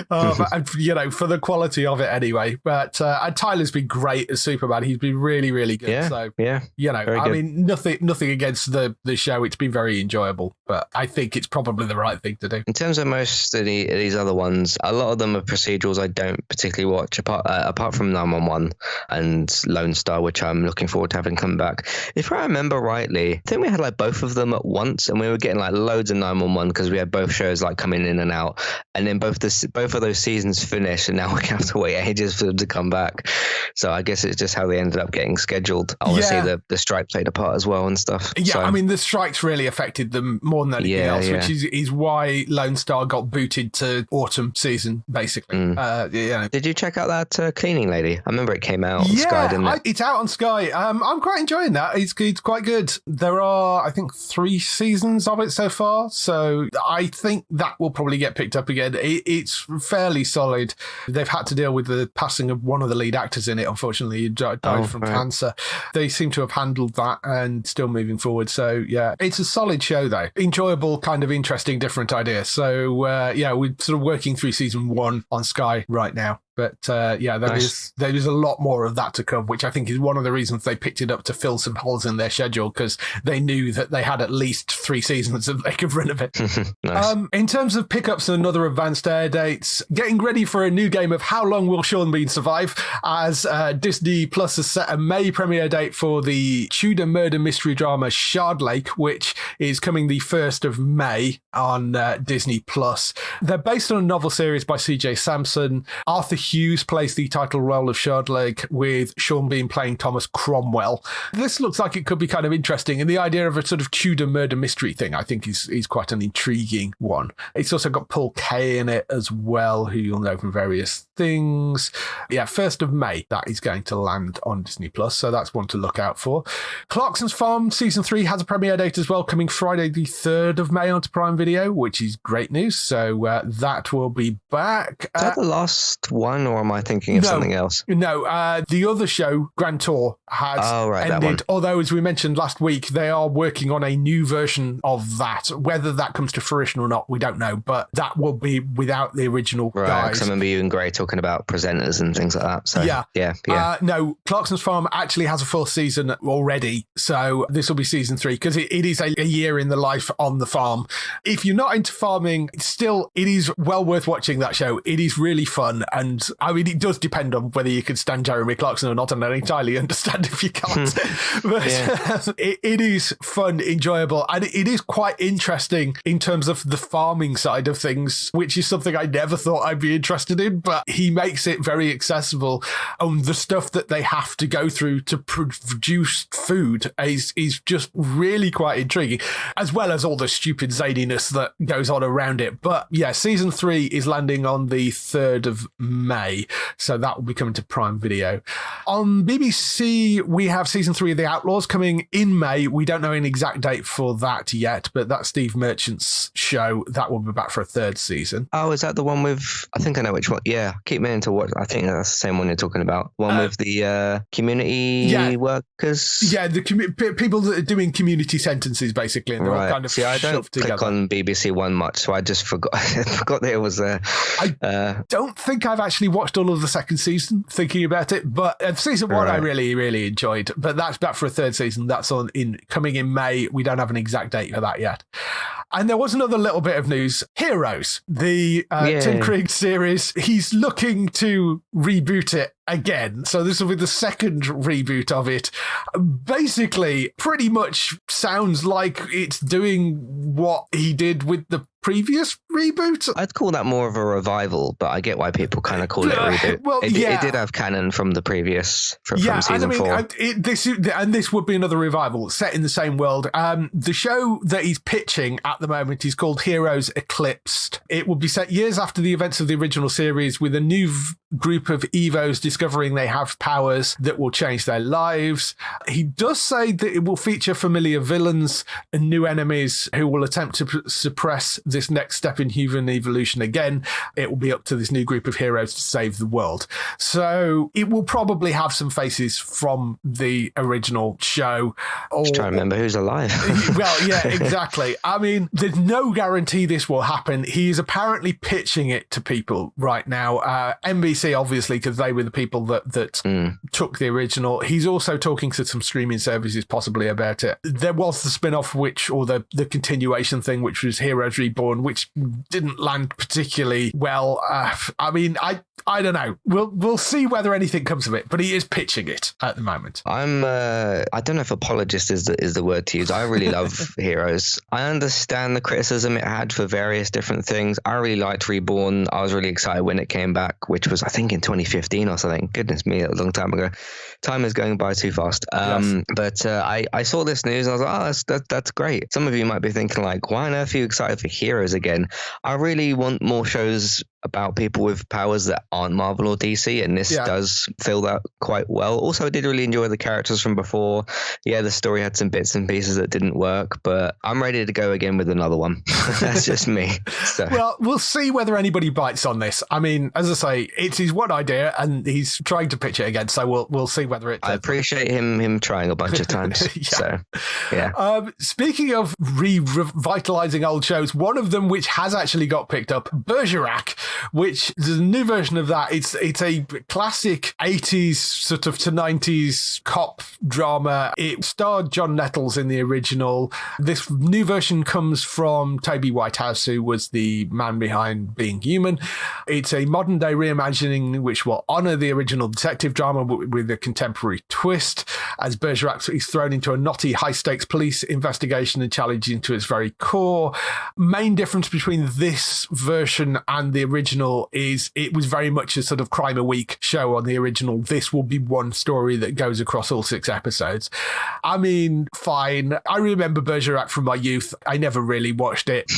for the quality of it anyway. But and Tyler's been great as Superman. He's been really, really good.
Yeah.
So, I mean, nothing against the show. It's been very enjoyable, but I think it's probably the right thing to do.
In terms of most of these other ones, a lot of them are procedurals I don't particularly watch, apart from 911 and Lone Star, which I'm looking forward to having come back. If I remember rightly, I think we had like both of them at once, and we were getting like loads of 911 because we had both shows like coming in and out, and then both of those seasons finished, and now we have to wait ages for them to come back. So I guess it's just how they ended up getting scheduled. Obviously, the strike played a part as well and stuff.
Yeah, so, I mean, the strikes really affected them more than anything else, which is why Lone Star got booted to autumn season, basically.
Did you check out that Cleaning Lady? I remember it came out on Sky, didn't it?
It's out on Sky. I'm quite enjoying that. It's quite good. There are, I think, 3 seasons of it so far, so I think that will probably get picked up again. It's fairly solid. They've had to deal with the passing of one of the lead actors in it, unfortunately. He died from cancer. They seem to have handled that and still moving forward. So, it's a solid show, though. Enjoyable, kind of interesting, different idea. So, we're sort of working through season 1 on Sky right now. But there is a lot more of that to come, which I think is one of the reasons they picked it up, to fill some holes in their schedule, because they knew that they had at least 3 seasons that they could run of it.
Nice.
In terms of pickups and other advanced air dates, getting ready for a new game of How Long Will Sean Bean Survive, as Disney Plus has set a May premiere date for the Tudor murder mystery drama Shard Lake, which is coming the 1st of May on Disney Plus. They're based on a novel series by C.J. Sampson. Arthur Hughes plays the title role of Shard Lake, with Sean Bean playing Thomas Cromwell. This looks like it could be kind of interesting, and the idea of a sort of Tudor murder mystery thing, I think, is quite an intriguing one. It's also got Paul Kaye in it as well, who you'll know from various things. 1st of May, that is going to land on Disney Plus, so that's one to look out for. Clarkson's Farm Season 3 has a premiere date as well, coming Friday the 3rd of May onto Prime Video, which is great news, so that will be back.
Is that the last one one, or am I thinking of something else?
No, the other show, Grand Tour, has ended. Although, as we mentioned last week, they are working on a new version of that. Whether that comes to fruition or not, we don't know. But that will be without the original guys.
Because I remember you and Gray talking about presenters and things like that. So yeah.
No, Clarkson's Farm actually has a full season already. So this will be season 3 because it is a year in the life on the farm. If you're not into farming, still, it is well worth watching that show. It is really fun. And I mean, it does depend on whether you can stand Jeremy Clarkson or not. And I entirely understand if you can't. But it is fun, enjoyable. And it is quite interesting in terms of the farming side of things, which is something I never thought I'd be interested in. But he makes it very accessible. The stuff that they have to go through to produce food is just really quite intriguing, as well as all the stupid zaniness that goes on around it. But yeah, season 3 is landing on the 3rd of May, so that will be coming to Prime Video. On BBC, we have season 3 of The Outlaws coming in May. We don't know an exact date for that yet, but that's Steve Merchant's show. That will be back for a 3rd season.
Oh, is that the one with, I think I know which one. Yeah, keep meaning to watch. I think that's the same one you're talking about. One with the community workers.
Yeah, the people that are doing community sentences, basically, and they're all kind of
I don't click on BBC One much, so I just forgot that it was there.
I don't think I've actually watched all of the second season, thinking about it, but season 1 I really, really enjoyed. But that's back for a 3rd season. That's coming in May. We don't have an exact date for that yet. And there was another little bit of news. Heroes, the Tim Krieg series, he's looking to reboot it again. So this will be the 2nd reboot of it. Basically, pretty much sounds like it's doing what he did with the previous reboot.
I'd call that more of a revival, but I get why people kind of call it a reboot.
Well,
it did have canon from the previous, from season 4.
This would be another revival set in the same world. The show that he's pitching at the moment is called Heroes Eclipsed. It will be set years after the events of the original series, with a new group of Evos discovering they have powers that will change their lives. He does say that it will feature familiar villains and new enemies who will attempt to suppress this next step in human evolution again. It will be up to this new group of heroes to save the world. So it will probably have some faces from the original show.
Just trying to remember who's alive.
Well, yeah, exactly. I mean, there's no guarantee this will happen. He is apparently pitching it to people right now. NBC, obviously, because they were the people that took the original. He's also talking to some streaming services possibly about it. There was the spin-off, or the continuation thing, which was Heroes Reborn, which didn't land particularly well. I mean, I don't know. We'll see whether anything comes of it, but he is pitching it at the moment.
I don't know if apologist is the word to use. I really love Heroes. I understand the criticism it had for various different things. I really liked Reborn. I was really excited when it came back, which was, I think, in 2015 or something. Goodness me, a long time ago. Time is going by too fast.
Yes.
But I saw this news and I was like, that's great. Some of you might be thinking like, why on earth are you excited for Heroes again? I really want more shows about people with powers that aren't Marvel or DC, and this does fill that quite well. Also, I did really enjoy the characters from before. Yeah, the story had some bits and pieces that didn't work, but I'm ready to go again with another one. That's just me. So.
Well, we'll see whether anybody bites on this. I mean, as I say, it's his one idea, and he's trying to pitch it again, so we'll see whether it...
I appreciate him trying a bunch of times. So, yeah.
Speaking of revitalizing old shows, one of them which has actually got picked up, Bergerac, which there's a new version of that. It's a classic 80s sort of to 90s cop drama. It starred John Nettles in the original. This new version comes from Toby Whitehouse, who was the man behind Being Human. It's a modern day reimagining which will honor the original detective drama with a contemporary twist, as Bergerac is thrown into a knotty high stakes police investigation and challenging to its very core. Main difference between this version and the original is it was very much a sort of crime a week show on the original. This will be one story that goes across all 6 episodes. I mean, fine. I remember Bergerac from my youth. I never really watched it.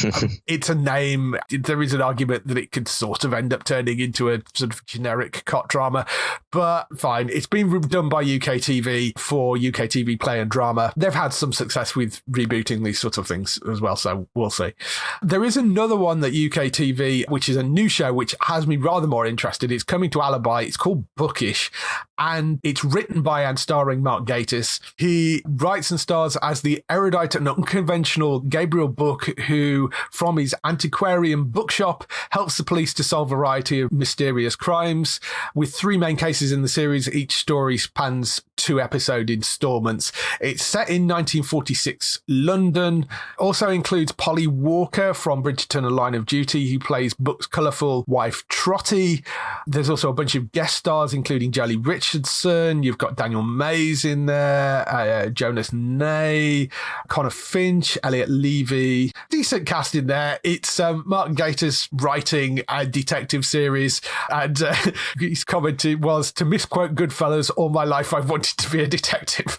It's a name. There is an argument that it could sort of end up turning into a sort of generic cop drama, but fine. It's been done by UK TV for UK TV Play and Drama. They've had some success with rebooting these sorts of things as well, so we'll see. There is another one that UK TV, which is a new show, which has me rather more interested. It's coming to Alibi. It's called Bookish, and it's written by and starring Mark Gatiss. He writes and stars as the erudite and unconventional Gabriel Book, who, from his antiquarian bookshop, helps the police to solve a variety of mysterious crimes. With 3 main cases in the series, each story spans 2-episode installments. It's set in 1946 London. Also includes Polly Walker from Bridgerton: A Line of Duty, who plays Book's colourful wife Trotty. There's also a bunch of guest stars, including Jolie Richardson. You've got Daniel Mays in there, Jonas Ney, Connor Finch, Elliot Levy. Decent cast in there. It's Mark Gatiss writing a detective series, and his comment was, to misquote Goodfellas, all my life I've wanted to be a detective.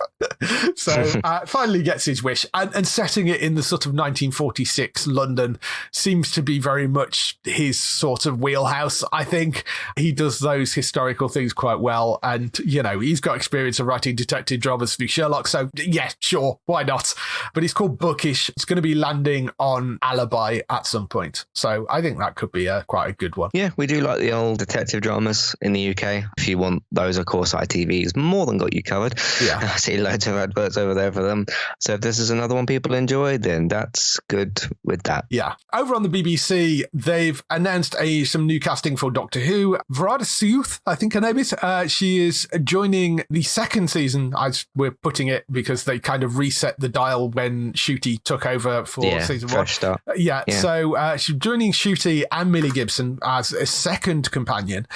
So finally gets his wish. And setting it in the sort of 1946 London seems to be very much his sort of wheelhouse. I think he does those historical things quite well. And, you know, he's got experience of writing detective dramas through Sherlock. So, yeah, sure, why not? But it's called Bookish. It's going to be landing on Alibi at some point. So I think that could be quite a good one.
Yeah, we do like the old detective dramas in the UK. If you want those, of course, ITV's more than got you covered. Yeah. I see loads of adverts over there for them. So if this is another one people enjoy, then that's good with that.
Yeah. Over on the BBC, they've announced some new casting for Doctor Who. Verada Seuth, I think her name is. She is joining the second season, as we're putting it, because they kind of reset the dial when Ncuti took over for season 1.
Fresh start.
So she's joining Ncuti and Millie Gibson as a second companion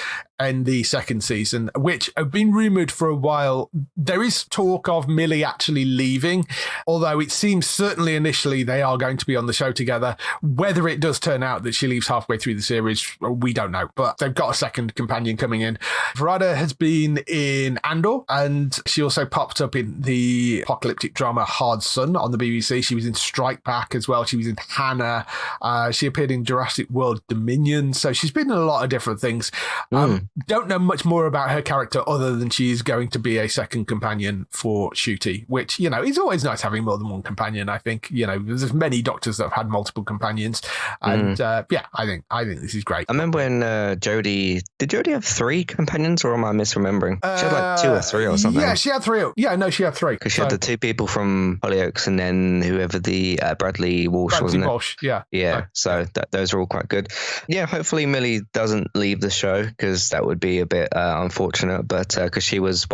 in the second season, which have been rumoured for a while. There is talk of Millie actually leaving, although it seems certainly initially they are going to be on the show together. Whether it does turn out that she leaves halfway through the series, we don't know, but they've got a second companion coming in. Verada has been in Andor, and she also popped up in the apocalyptic drama Hard Sun on the BBC. She was in Strike Back as well. She was in Hannah. She appeared in Jurassic World Dominion. So she's been in a lot of different things. Don't know much more about her character other than she's going to be a second companion for Ncuti, which, you know, it's always nice having more than one companion. I think, you know, there's many doctors that have had multiple companions. And I think this is great.
I remember when Jodie, did Jodie have 3 companions, or am I misremembering? She had like 2 or 3 or something.
Yeah, she had 3. Yeah, no, she had 3.
Because she had the 2 people from Hollyoaks and then whoever the Bradley Walsh, wasn't it?
Walsh, yeah.
Yeah, so those are all quite good. Yeah, hopefully Millie doesn't leave the show, because that would be a bit unfortunate, but because she was,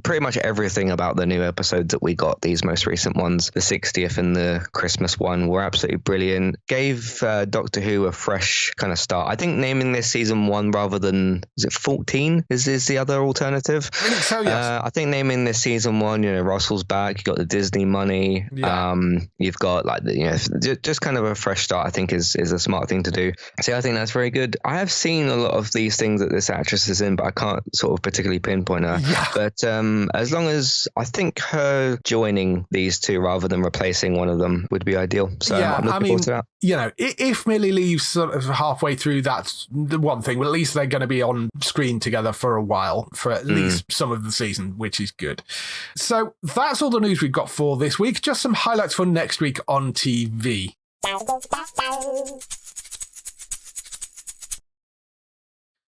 pretty much everything about the new episodes that we got, these most recent ones, the 60th and the Christmas one, were absolutely brilliant. Gave Doctor Who a fresh kind of start. I think naming this season 1 rather than, is it 14 is the other alternative?
I think so, yes.
I think naming this season 1, you know, Russell's back, you got the Disney money, you've got like the, you know, just kind of a fresh start, I think is a smart thing to do. So I think that's very good. I have seen a lot of these things that this actress is in, but I can't sort of particularly pinpoint her. Yeah. But as long as, I think her joining these 2 rather than replacing one of them would be ideal. So I'm looking forward to that.
You know, if Millie leaves sort of halfway through, that's the one thing. But at least they're going to be on screen together for a while, for at least some of the season, which is good. So that's all the news we've got for this week. Just some highlights for next week on TV.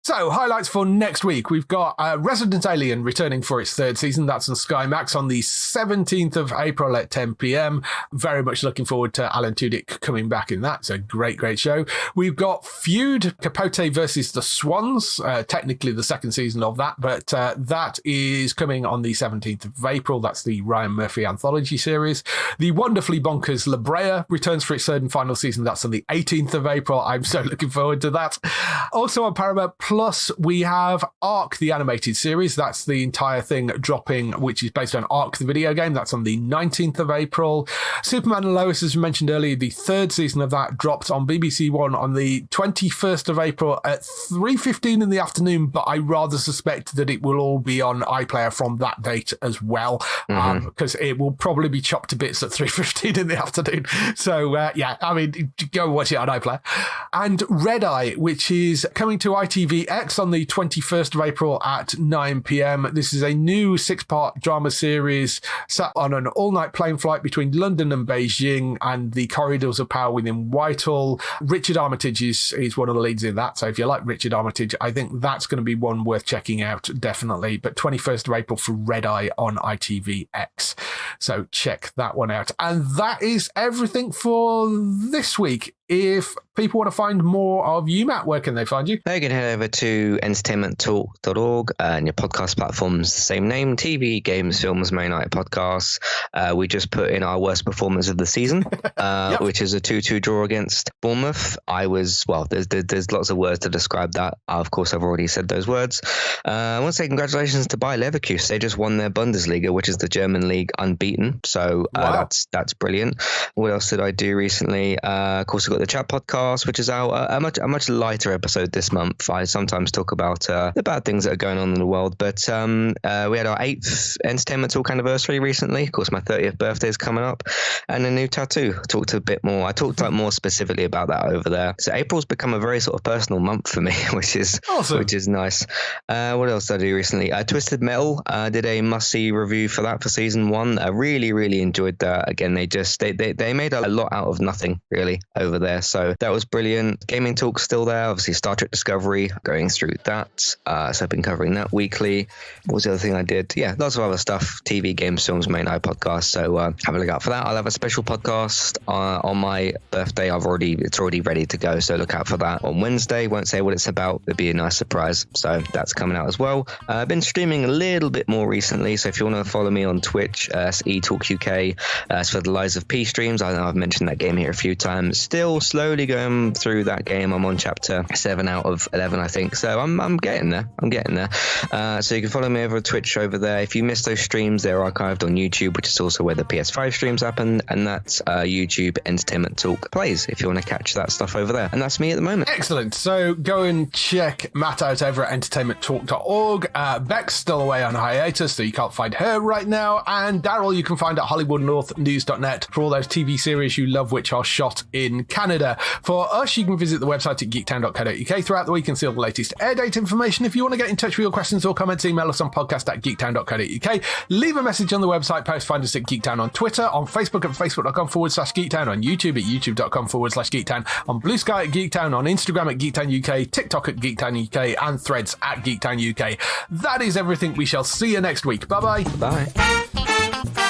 So, highlights for next week. We've got Resident Alien returning for its 3rd season. That's on Sky Max on the 17th of April at 10 p.m. Very much looking forward to Alan Tudyk coming back in that. It's a great, great show. We've got Feud, Capote versus the Swans, technically the 2nd season of that, but that is coming on the 17th of April. That's the Ryan Murphy anthology series. The wonderfully bonkers La Brea returns for its 3rd and final season. That's on the 18th of April. I'm so looking forward to that. Also on Paramount Plus, we have Ark, the animated series. That's the entire thing dropping, which is based on Ark, the video game. That's on the 19th of April. Superman and Lois, as we mentioned earlier, the 3rd season of that dropped on BBC One on the 21st of April at 3:15 in the afternoon, but I rather suspect that it will all be on iPlayer from that date as well, because it will probably be chopped to bits at 3:15 in the afternoon. So, I mean, go watch it on iPlayer. And Red Eye, which is coming to ITV TV X on the 21st of April at 9 p.m. This is a new 6-part drama series set on an all-night plane flight between London and Beijing and the corridors of power within Whitehall. Richard Armitage is one of the leads in that, so if you like Richard Armitage, I think that's going to be one worth checking out, definitely. But 21st of April for Red Eye on ITVX. So check that one out. And that is everything for this week. If people want to find more of you, Matt, where can they find you?
They can head over to entertainmenttalk.org and your podcast platforms, the same name, TV, games, films, May Night podcasts. We just put in our worst performance of the season, yep, which is a 2-2 draw against Bournemouth. There's lots of words to describe that. Of course, I've already said those words. I want to say congratulations to Bayer Leverkusen. They just won their Bundesliga, which is the German league, unbeaten. So
wow,
that's brilliant. What else did I do recently? Of course, we've got the Chat podcast, which is out a much lighter episode this month. I sometimes talk about the bad things that are going on in the world, but we had our 8th Entertainment Talk anniversary recently. Of course, my 30th birthday is coming up, and a new tattoo. I talked more specifically about that over there. So April's become a very sort of personal month for me, which is awesome, which is nice. What else did I do recently? Twisted Metal. Did a must-see review for that for season 1. I really enjoyed that. Again, they made a lot out of nothing really over there. So that was brilliant. Gaming Talk's still there. Obviously, Star Trek Discovery, going through that. So I've been covering that weekly. What was the other thing I did? Yeah, lots of other stuff. TV, games, films, May Night podcast. So have a look out for that. I'll have a special podcast on my birthday. It's already ready to go. So look out for that on Wednesday. Won't say what it's about. It'll be a nice surprise. So that's coming out as well. I've been streaming a little bit more recently. So if you want to follow me on Twitch, eTalk UK. As for the Lies of P streams, I know I've mentioned that game here a few times. Still slowly going through that game. I'm on chapter 7 out of 11, I think. So I'm getting there. So you can follow me over on Twitch over there. If you missed those streams, they're archived on YouTube, which is also where the PS5 streams happen. And that's YouTube Entertainment Talk plays if you want to catch that stuff over there. And that's me at the moment.
Excellent. So go and check Matt out over at entertainmenttalk.org. Beck's still away on hiatus, so you can't find her right now. And Daryl, you can find at hollywoodnorthnews.net for all those TV series you love which are shot in Canada. For us, you can visit the website at geektown.co.uk throughout the week and see all the latest air date information. If you want to get in touch with your questions or comments, email us on podcast@geektown.co.uk. Leave a message on the website post. Find us at Geektown on Twitter, on Facebook at facebook.com/Geektown, on YouTube at youtube.com/Geektown, on Blue Sky at Geektown, on Instagram at Geektown UK, TikTok at Geektown UK, and Threads at Geektown UK. That is everything. We shall see you next week. Bye-bye.
Bye.